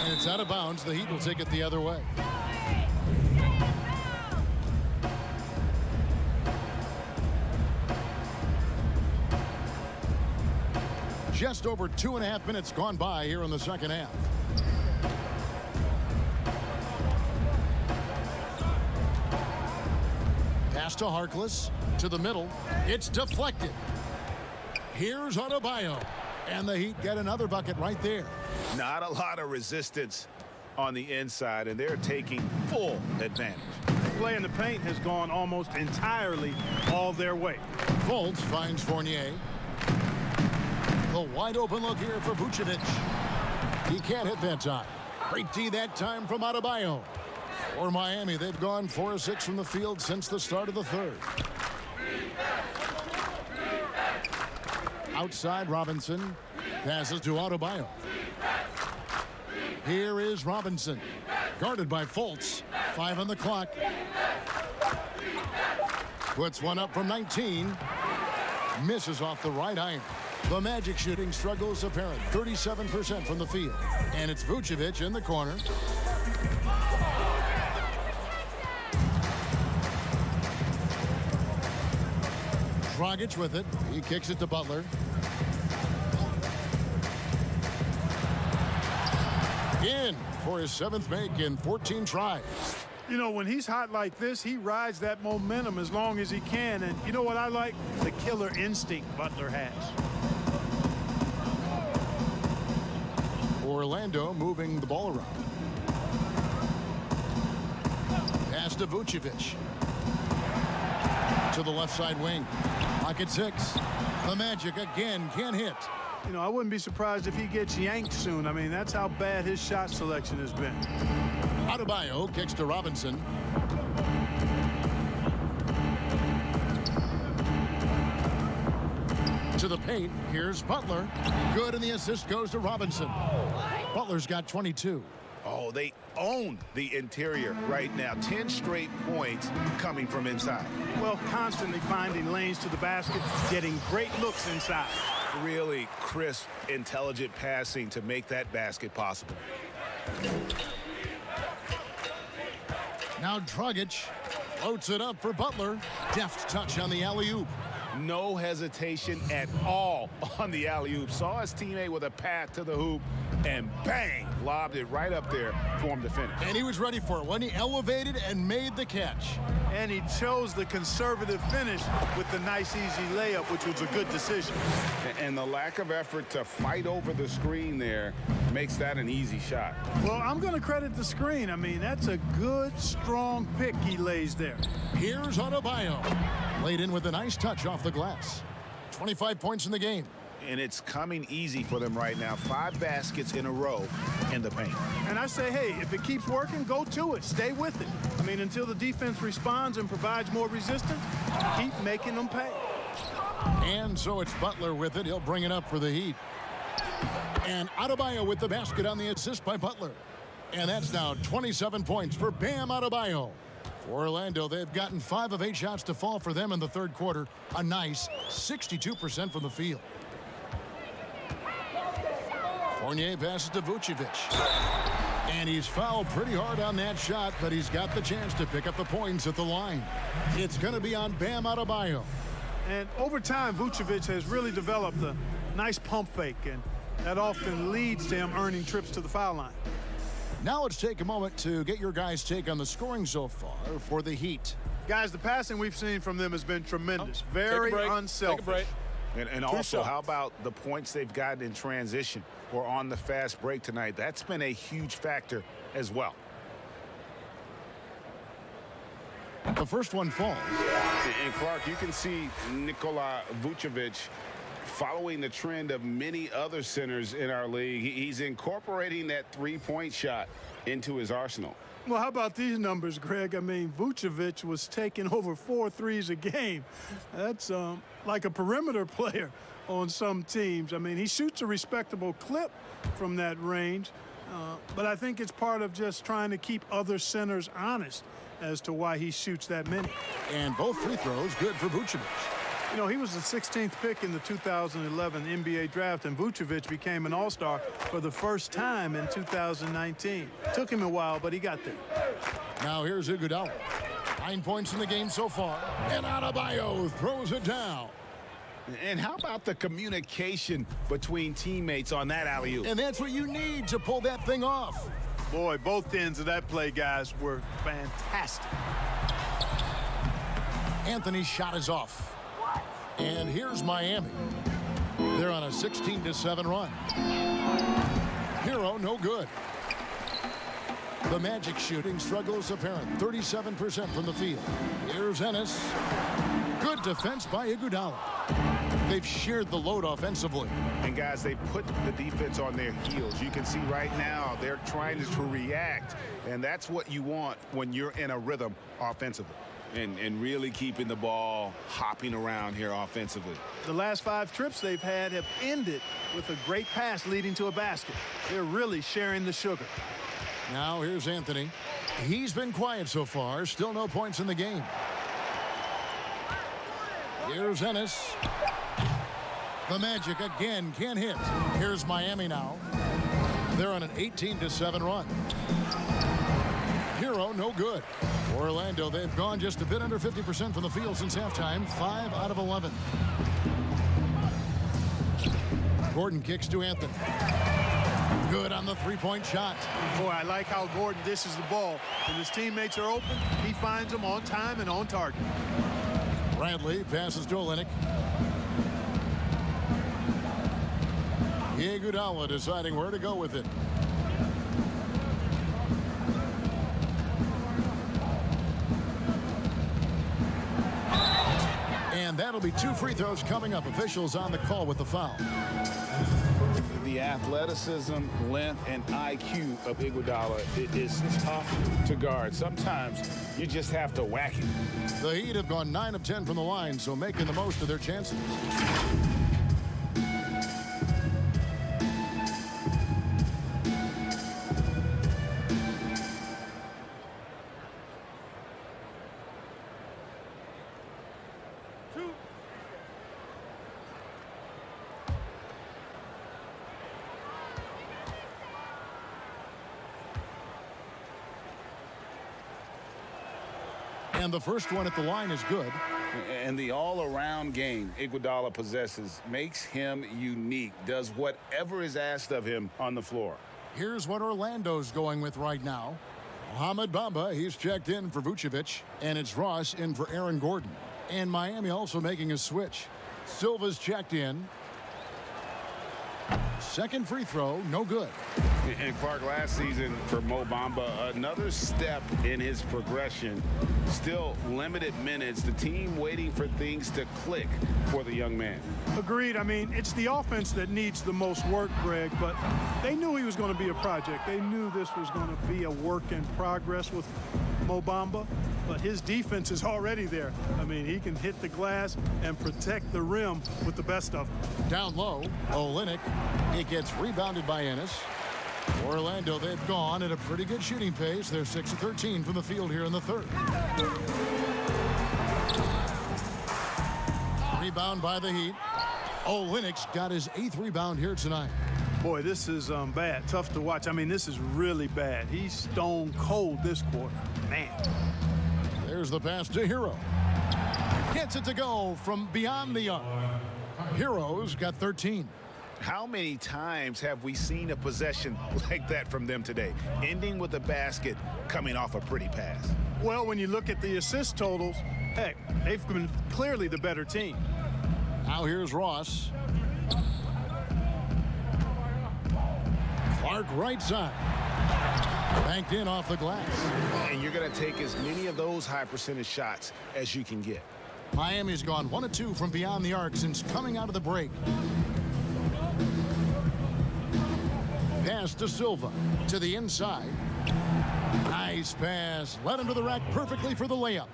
And it's out of bounds. The Heat will take it the other way. Just over 2.5 minutes gone by here in the second half. Pass to Harkless, to the middle. It's deflected. Here's Adebayo. And the Heat get another bucket right there. Not a lot of resistance on the inside, and they're taking full advantage. Play in the paint has gone almost entirely all their way. Fultz finds Fournier. The wide open look here for Vucevic. He can't hit that time. Great D that time from Adebayo. For Miami, they've gone 4 of 6 from the field since the start of the third. Outside, Robinson passes to Adebayo. Here is Robinson, guarded by Fultz. 5 on the clock. Puts one up from 19. Misses off the right iron. The Magic shooting struggles apparent. 37% from the field. And it's Vucevic in the corner. Dragic with it. He kicks it to Butler. In for his 7th make in 14 tries. You know, when he's hot like this, he rides that momentum as long as he can. And you know what I like? The killer instinct Butler has. Orlando moving the ball around. Pass to Vucevic. To the left side wing. Pocket 6. The Magic again can't hit. You know, I wouldn't be surprised if he gets yanked soon. I mean, that's how bad his shot selection has been. Adebayo kicks to Robinson. To the paint. Here's Butler. Good, and the assist goes to Robinson. Butler's got 22. Oh, they own the interior right now. 10 straight points coming from inside. Well, constantly finding lanes to the basket, getting great looks inside. Really crisp, intelligent passing to make that basket possible. Now Dragic floats it up for Butler. Deft touch on the alley-oop. No hesitation at all on the alley-oop. Saw his teammate with a path to the hoop, and bang, lobbed it right up there for him to finish. And he was ready for it when he elevated and made the catch. And he chose the conservative finish with the nice, easy layup, which was a good decision. And the lack of effort to fight over the screen there makes that an easy shot. Well, I'm going to credit the screen. I mean, that's a good, strong pick he lays there. Here's Adebayo. Laid in with a nice touch off the glass. 25 points in the game. And it's coming easy for them right now. 5 baskets in a row in the paint. And I say, hey, if it keeps working, go to it. Stay with it. I mean, until the defense responds and provides more resistance, keep making them pay. And so it's Butler with it. He'll bring it up for the Heat. And Adebayo with the basket on the assist by Butler. And that's now 27 points for Bam Adebayo. For Orlando, they've gotten 5 of 8 shots to fall for them in the third quarter. A nice 62% from the field. Fournier passes to Vucevic. And he's fouled pretty hard on that shot, but he's got the chance to pick up the points at the line. It's going to be on Bam Adebayo. And over time, Vucevic has really developed a nice pump fake, and that often leads to him earning trips to the foul line. Now let's take a moment to get your guys' take on the scoring so far for the Heat. Guys, the passing we've seen from them has been tremendous. Very unselfish. Take a break. And also, how about the points they've gotten in transition or on the fast break tonight? That's been a huge factor as well. The first one falls. And Clark, you can see Nikola Vucevic following the trend of many other centers in our league. He's incorporating that three-point shot into his arsenal. Well, how about these numbers, Greg? I mean, Vucevic was taking over 4 threes a game. That's like a perimeter player on some teams. I mean, he shoots a respectable clip from that range, but I think it's part of just trying to keep other centers honest as to why he shoots that many. And both free throws good for Vucevic. You know, he was the 16th pick in the 2011 NBA draft, and Vucevic became an All-Star for the first time in 2019. Took him a while, but he got there. Now here's Iguodala. 9 points in the game so far. And Adebayo throws it down. And how about the communication between teammates on that alley-oop? And that's what you need to pull that thing off. Boy, both ends of that play, guys, were fantastic. Anthony's shot is off. And here's Miami. They're on a 16-7 run. Hero, no good. The Magic shooting struggles apparent. 37% from the field. Here's Ennis. Good defense by Iguodala. They've shared the load offensively. And guys, they put the defense on their heels. You can see right now they're trying to react, and that's what you want when you're in a rhythm offensively. And really keeping the ball hopping around here offensively. The last 5 trips they've had have ended with a great pass leading to a basket. They're really sharing the sugar. Now here's Anthony. He's been quiet so far. Still no points in the game. Here's Ennis. The Magic again can't hit. Here's Miami now. They're on an 18-7 run. Hero, no good. Orlando, they've gone just a bit under 50% from the field since halftime. 5 out of 11. Gordon kicks to Anthony. Good on the three-point shot. Boy, I like how Gordon dishes the ball. When his teammates are open, he finds them on time and on target. Bradley passes to Olynyk. Iguodala deciding where to go with it. And that'll be 2 free throws coming up. Officials on the call with the foul. The athleticism, length, and IQ of Iguodala is tough to guard. Sometimes you just have to whack it. The Heat have gone 9 of 10 from the line, so making the most of their chances. And the first one at the line is good. And the all-around game Iguodala possesses makes him unique, does whatever is asked of him on the floor. Here's what Orlando's going with right now. Mohamed Bamba, he's checked in for Vucevic, and it's Ross in for Aaron Gordon. And Miami also making a switch. Silva's checked in. Second free throw, no good. And Clark, last season for Mo Bamba, another step in his progression. Still limited minutes. The team waiting for things to click for the young man. Agreed. I mean, it's the offense that needs the most work, Greg, but they knew he was going to be a project. They knew this was going to be a work in progress with Mo Bamba, but his defense is already there. I mean, he can hit the glass and protect the rim with the best of them. Down low, Olynyk. It gets rebounded by Ennis. Orlando, they've gone at a pretty good shooting pace. They're 6 of 13 from the field here in the third. Rebound by the Heat. Olynyk's got his 8th rebound here tonight. Boy, this is bad. Tough to watch. I mean, this is really bad. He's stone cold this quarter. Man. There's the pass to Hero. Gets it to go from beyond the arc. Hero's got 13. How many times have we seen a possession like that from them today, ending with a basket coming off a pretty pass? Well, when you look at the assist totals, heck, they've been clearly the better team. Now here's Ross. Clark right side. Banked in off the glass. And you're going to take as many of those high percentage shots as you can get. Miami's gone 1 of 2 from beyond the arc since coming out of the break. Pass to Silva to the inside. Nice pass. Led him to the rack perfectly for the layup.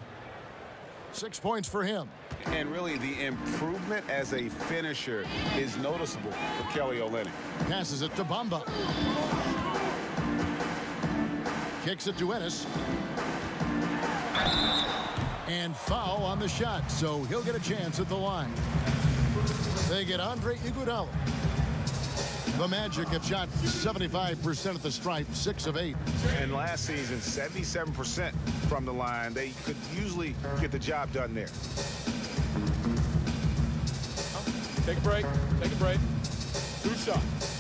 6 points for him. And really, the improvement as a finisher is noticeable for Kelly Olynyk. Passes it to Bamba. Kicks it to Ennis. And foul on the shot, so he'll get a chance at the line. They get Andre Iguodala. The Magic have shot 75% at the stripe, 6 of 8. And last season, 77% from the line. They could usually get the job done there. Take a break. Take a break. 2 shots.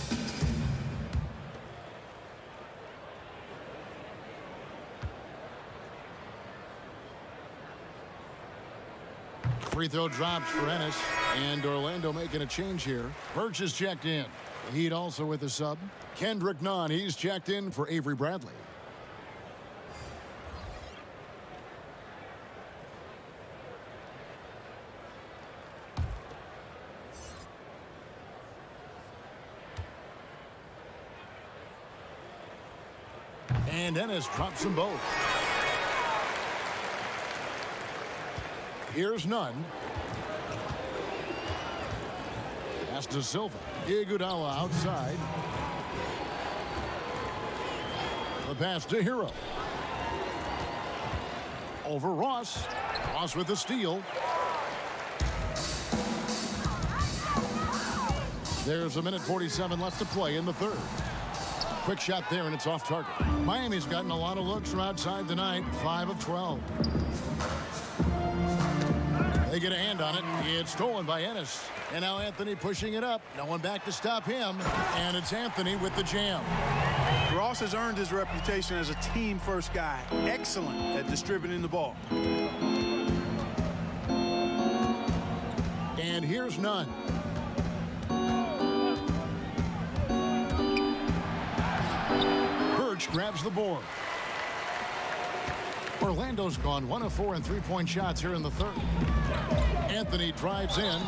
Free throw drops for Ennis, and Orlando making a change here. Birch is checked in. The Heat also with a sub. Kendrick Nunn, he's checked in for Avery Bradley. And Ennis drops them both. Here's Nunn. Pass to Silva. Iguodala outside. The pass to Hero. Over Ross. Ross with the steal. There's 1:47 left to play in the third. Quick shot there, and it's off target. Miami's gotten a lot of looks from outside tonight, 5 of 12. They get a hand on it. It's stolen by Ennis. And now Anthony pushing it up. No one back to stop him. And it's Anthony with the jam. Ross has earned his reputation as a team-first guy. Excellent at distributing the ball. And here's Nunn. Birch grabs the board. Orlando's gone 1 of 4 in three-point shots here in the third. Anthony drives in.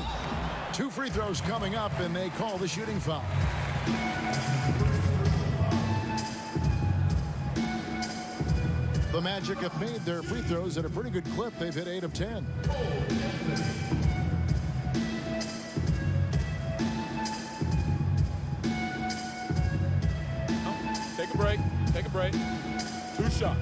2 free throws coming up, and they call the shooting foul. The Magic have made their free throws at a pretty good clip. They've hit 8 of 10. Take a break. Take a break. 2 shots.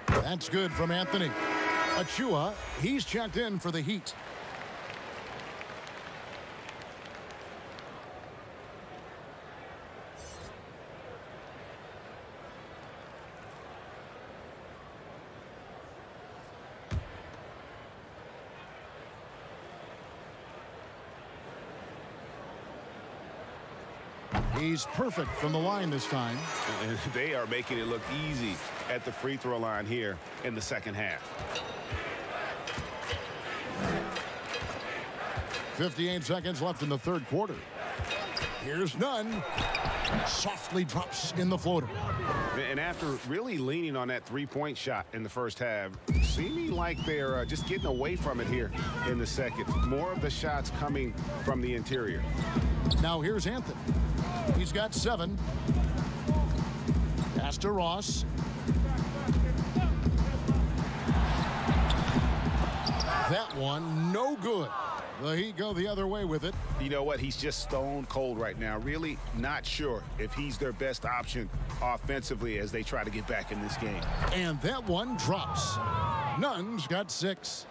That's good from Anthony. Achua, he's checked in for the Heat. He's perfect from the line this time. And they are making it look easy at the free throw line here in the second half. 58 seconds left in the third quarter. Here's Nunn. Softly drops in the floater. And after really leaning on that three-point shot in the first half, seeming like they're just getting away from it here in the second. More of the shots coming from the interior. Now here's Anthony. He's got 7. Pass to Ross. That one, no good. The Heat go the other way with it. You know what? He's just stone cold right now. Really not sure if he's their best option offensively as they try to get back in this game. And that one drops. Nunn's got 6.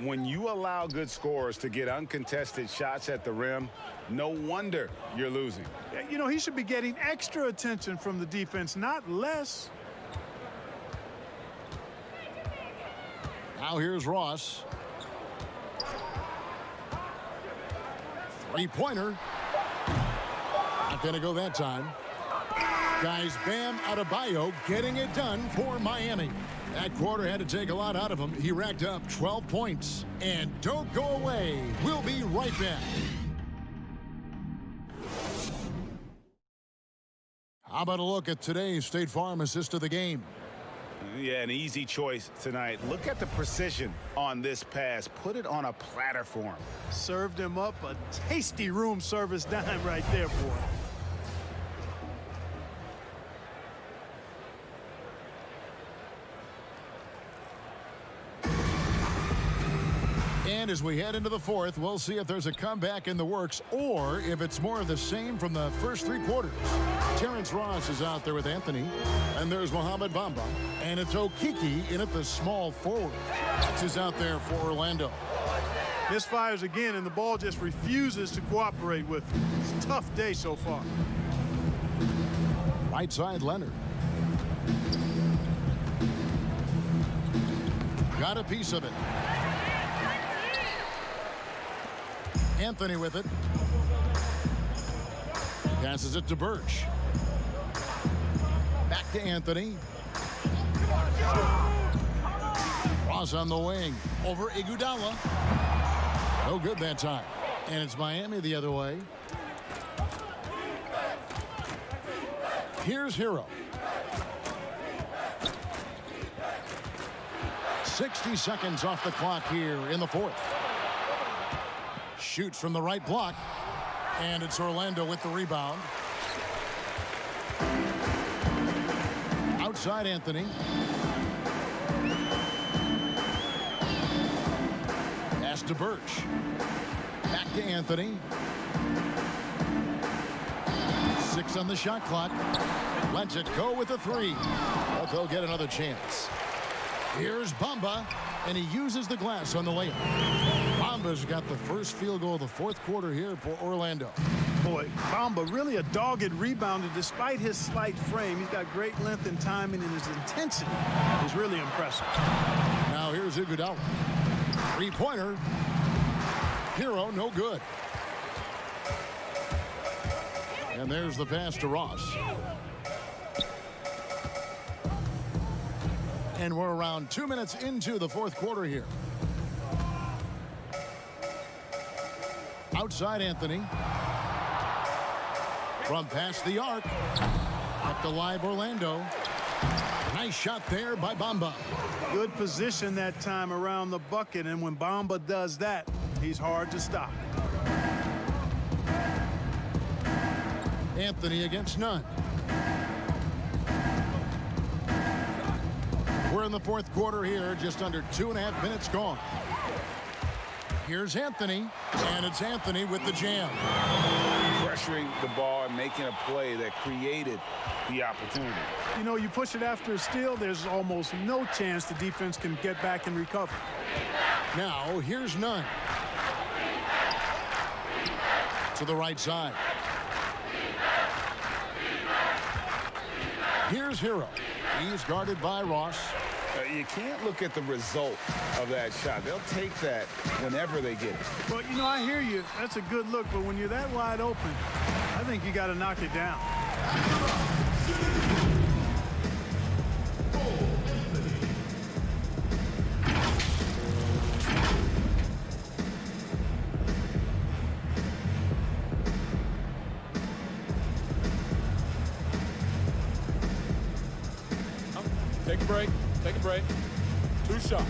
When you allow good scorers to get uncontested shots at the rim, no wonder you're losing. You know, he should be getting extra attention from the defense, not less. Now here's Ross. 3-pointer. Not going to go that time. Guys, Bam Adebayo getting it done for Miami. That quarter had to take a lot out of him. He racked up 12 points. And don't go away. We'll be right back. How about a look at today's State Farm assist of the game? Yeah, an easy choice tonight. Look at the precision on this pass. Put it on a platter for him. Served him up a tasty room service dime right there, boy. And as we head into the fourth, we'll see if there's a comeback in the works or if it's more of the same from the first 3 quarters. Terrence Ross is out there with Anthony. And there's Mohamed Bamba. And it's Okiki in at the small forward. This is out there for Orlando. Misfires again, and the ball just refuses to cooperate with him. It's a tough day so far. Right side, Leonard. Got a piece of it. Anthony with it. Passes it to Birch. Back to Anthony. Ross on the wing. Over Iguodala. No good that time. And it's Miami the other way. Here's Hero. 60 seconds off the clock here in the fourth. Shoots from the right block. And it's Orlando with the rebound. Outside Anthony. Pass to Birch. Back to Anthony. 6 on the shot clock. Lets it go with a 3. But they'll get another chance. Here's Bamba, and he uses the glass on the layup. Bamba's got the first field goal of the fourth quarter here for Orlando. Boy, Bamba really a dogged rebounder despite his slight frame. He's got great length and timing, and his intensity is really impressive. Now here's Iguodala. 3-pointer. Hero, no good. And there's the pass to Ross. And we're around 2 minutes into the fourth quarter here. Outside Anthony. From past the arc. Up to live Orlando. Nice shot there by Bamba. Good position that time around the bucket, and when Bamba does that, he's hard to stop. Anthony against none. We're in the fourth quarter here, just under 2.5 minutes gone. Here's Anthony, and it's Anthony with the jam. Pressuring the ball and making a play that created the opportunity. You know, you push it after a steal, there's almost no chance the defense can get back and recover. Now, here's Nunn. To the right side. Here's Hero. He's guarded by Ross. You can't look at the result of that shot. They'll take that whenever they get it. Well, you know, I hear you. That's a good look, but when you're that wide open, I think you got to knock it down. Take a break. Take a break. 2 shots.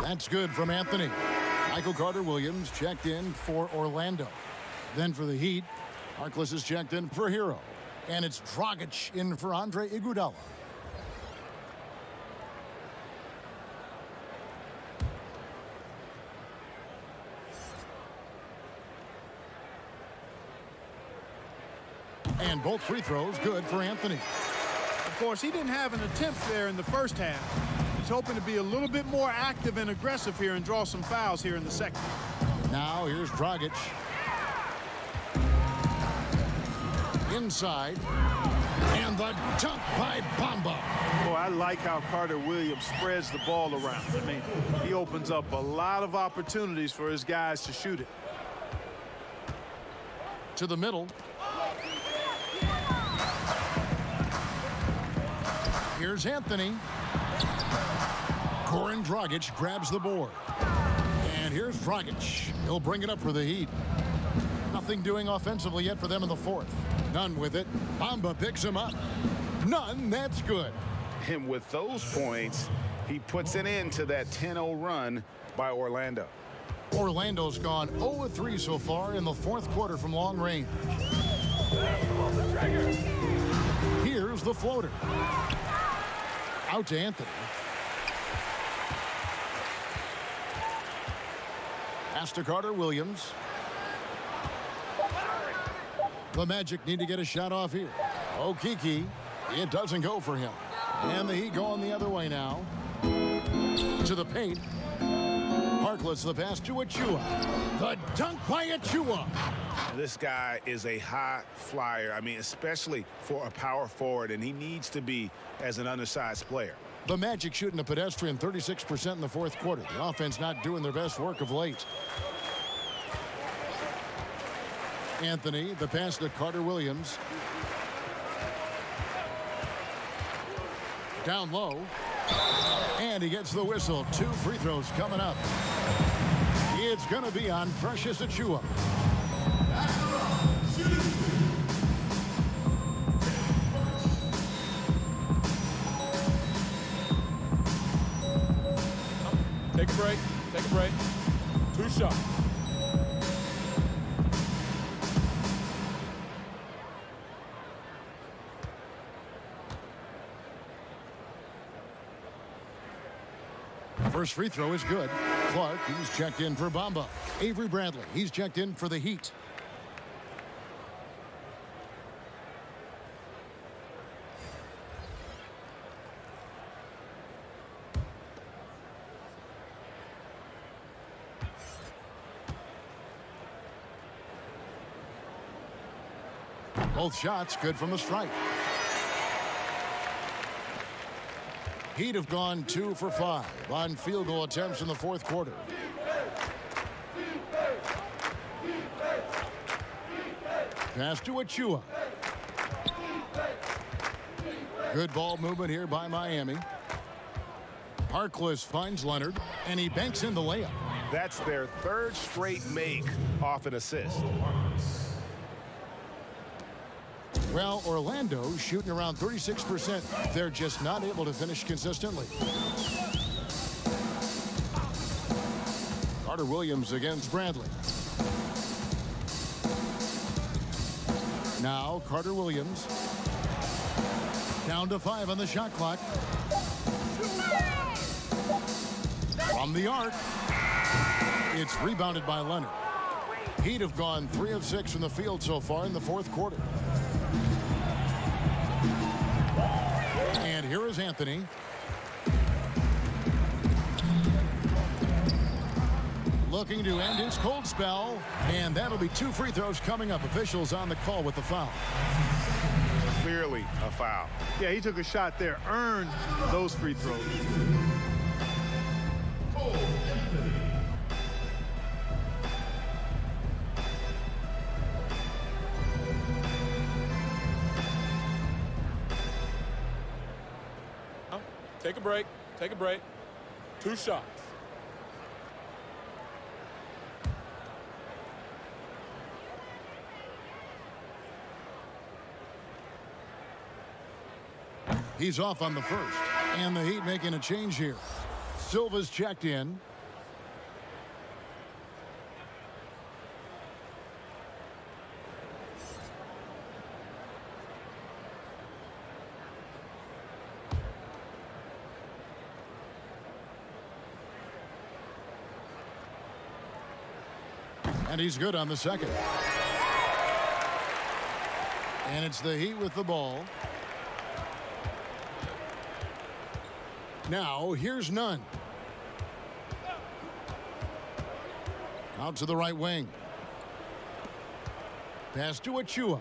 That's good from Anthony. Michael Carter-Williams checked in for Orlando. Then for the Heat, Harkless is checked in for Hero. And it's Dragic in for Andre Iguodala. And both free throws good for Anthony. Of course, he didn't have an attempt there in the first half. He's hoping to be a little bit more active and aggressive here and draw some fouls here in the second. Now here's Dragic. Inside. And the dunk by Bamba. Boy, I like how Carter Williams spreads the ball around. I mean, he opens up a lot of opportunities for his guys to shoot it. To the middle. Here's Anthony. Goran Dragic grabs the board. And here's Dragic. He'll bring it up for the Heat. Nothing doing offensively yet for them in the fourth. None with it. Bamba picks him up. None. That's good. And with those points, he puts an end to that 10-0 run by Orlando. Orlando's gone 0-3 so far in the fourth quarter from long range. Here's the floater. Out to Anthony. Pass to Carter Williams. The Magic need to get a shot off here. Okeke. It doesn't go for him. And the Heat going the other way now. To the paint. Harkless the pass to Achua. The dunk by Achua. This guy is a high flyer. I mean, especially for a power forward, and he needs to be as an undersized player. The Magic shooting a pedestrian 36% in the fourth quarter. The offense not doing their best work of late. Anthony, the pass to Carter Williams. Down low. And he gets the whistle. 2 free throws coming up. It's going to be on Precious Achua. Take a break. Take a break. 2 shots. First free throw is good. Clark, he's checked in for Bamba. Avery Bradley, he's checked in for the Heat. Both shots good from the stripe. Heat have gone 2 for 5 on field goal attempts in the fourth quarter. Pass to Achua. Good ball movement here by Miami. Harkless finds Leonard, and he banks in the layup. That's their 3rd straight make off an assist. Well, Orlando shooting around 36%. They're just not able to finish consistently. Carter Williams against Bradley. Now Carter Williams. Down to 5 on the shot clock. From the arc. It's rebounded by Leonard. Heat have gone 3 of 6 from the field so far in the fourth quarter. And here is Anthony. Looking to end his cold spell. And that'll be 2 free throws coming up. Officials on the call with the foul. Clearly a foul. Yeah, he took a shot there, earned those free throws. Take a break. Take a break. 2 shots. He's off on the first. And the Heat making a change here. Silva's checked in. And he's good on the second. And it's the Heat with the ball. Now, here's Nunn. Out to the right wing. Pass to Achua.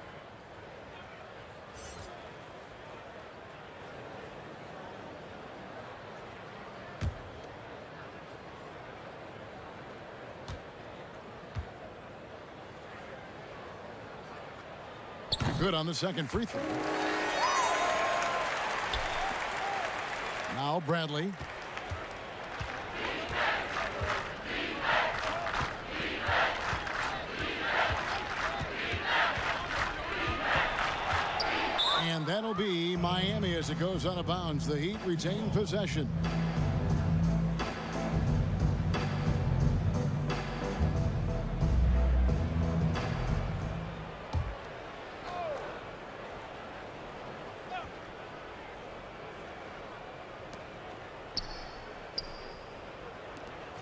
Good on the second free throw. Now Bradley. And that'll be Miami as it goes out of bounds. The Heat retain possession.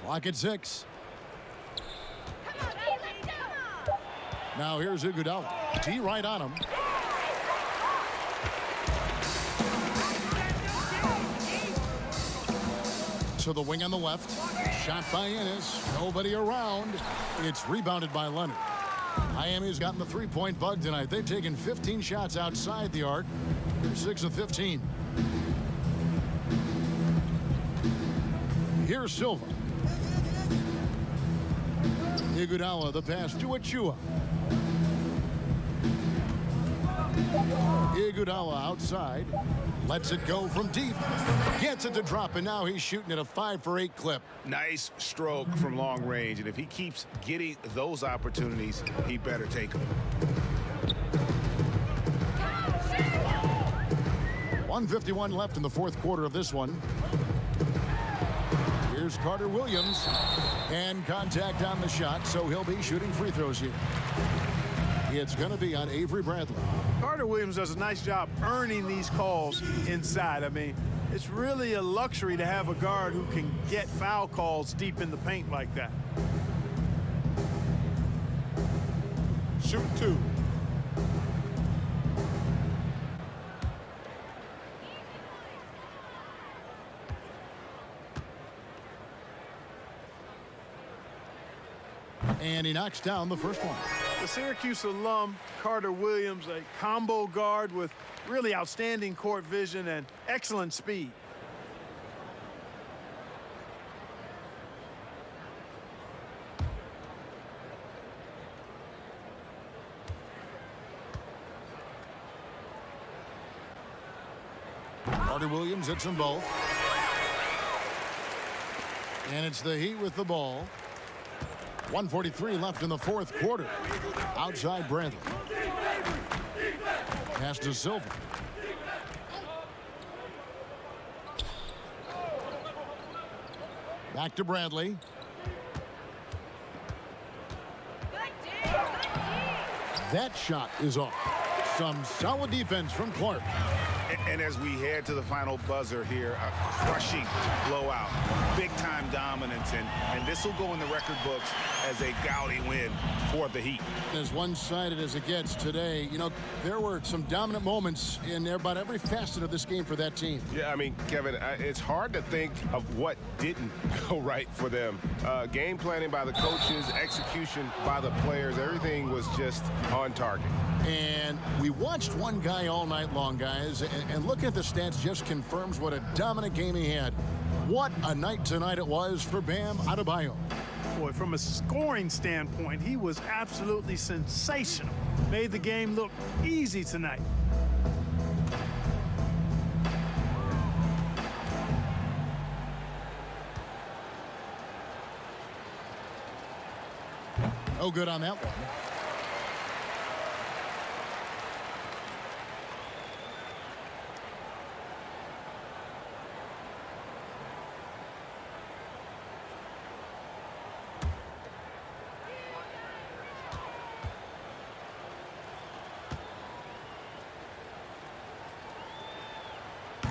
Clock at 6. Now here's Iguodala. D right on him. To the wing on the left. Shot by Ennis. Nobody around. It's rebounded by Leonard. Miami's gotten the three-point bug tonight. They've taken 15 shots outside the arc. They're 6 of 15. Here's Silva. Iguodala, the pass to Achua. Iguodala outside. Lets it go from deep. Gets it to drop, and now he's shooting at a 5 for 8 clip. Nice stroke from long range, and if he keeps getting those opportunities, he better take them. 1:51 left in the fourth quarter of this one. Here's Carter Williams. And contact on the shot, so he'll be shooting free throws here. It's going to be on Avery Bradley. Carter Williams does a nice job earning these calls inside. I mean, it's really a luxury to have a guard who can get foul calls deep in the paint like that. Shoot 2. And he knocks down the first one. The Syracuse alum, Carter Williams, a combo guard with really outstanding court vision and excellent speed. Carter Williams hits them both. And it's the Heat with the ball. 1:43 left in the fourth quarter. Outside Bradley. Pass to Silva. Back to Bradley. That shot is off. Some solid defense from Clark. And as we head to the final buzzer here, a crushing blowout, big-time dominance, and this will go in the record books as a gaudy win for the Heat. As one-sided as it gets today, you know, there were some dominant moments in about every facet of this game for that team. Yeah, I mean, Kevin, it's hard to think of what didn't go right for them. Game planning by the coaches, execution by the players, everything was just on target. And we watched one guy all night long, guys, and looking at the stats just confirms what a dominant game he had. What a night tonight it was for Bam Adebayo. Boy, from a scoring standpoint, he was absolutely sensational. Made the game look easy tonight. No good on that one.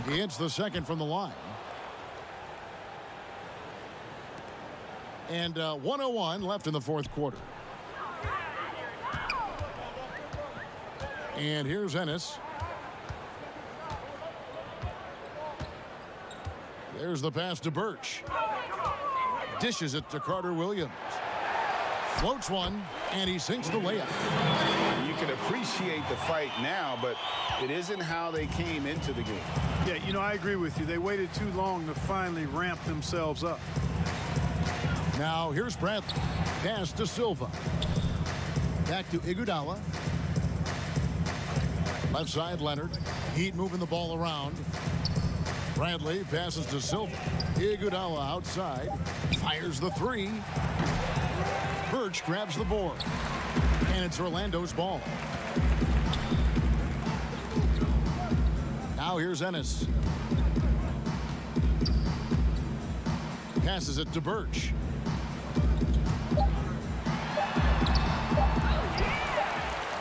He hits the second from the line. And 1:01 left in the fourth quarter. And here's Ennis. There's the pass to Birch. Dishes it to Carter Williams. Floats one, and he sinks the layup. You can appreciate the fight now, but it isn't how they came into the game. Yeah, you know, I agree with you. They waited too long to finally ramp themselves up. Now here's Bradley. Pass to Silva. Back to Iguodala. Left side, Leonard. Heat moving the ball around. Bradley passes to Silva. Iguodala outside. Fires the three. Birch grabs the board. And it's Orlando's ball. Now here's Ennis. Passes it to Birch.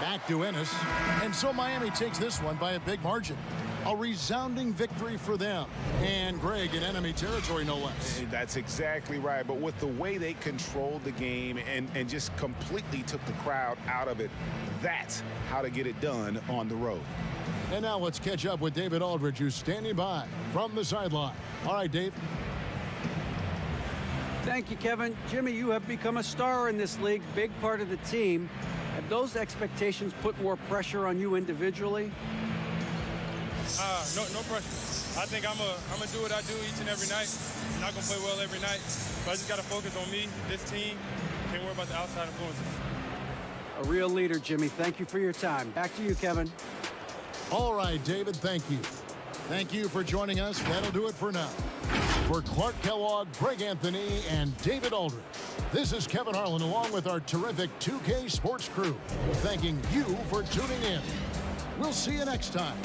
Back to Ennis. And so Miami takes this one by a big margin. A resounding victory for them. And Greg in enemy territory, no less. That's exactly right. But with the way they controlled the game and just completely took the crowd out of it, that's how to get it done on the road. And now let's catch up with David Aldridge, who's standing by from the sideline. All right, Dave. Thank you, Kevin. Jimmy, you have become a star in this league, big part of the team. Have those expectations put more pressure on you individually? No pressure. I think I'm gonna do what I do each and every night. I'm not gonna play well every night, so I just gotta focus on me, this team. Can't worry about the outside influences. A real leader, Jimmy. Thank you for your time. Back to you, Kevin. All right, David, thank you. Thank you for joining us. That'll do it for now. For Clark Kellogg, Greg Anthony, and David Aldridge, this is Kevin Harlan along with our terrific 2K Sports crew, thanking you for tuning in. We'll see you next time.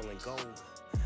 purple and gold.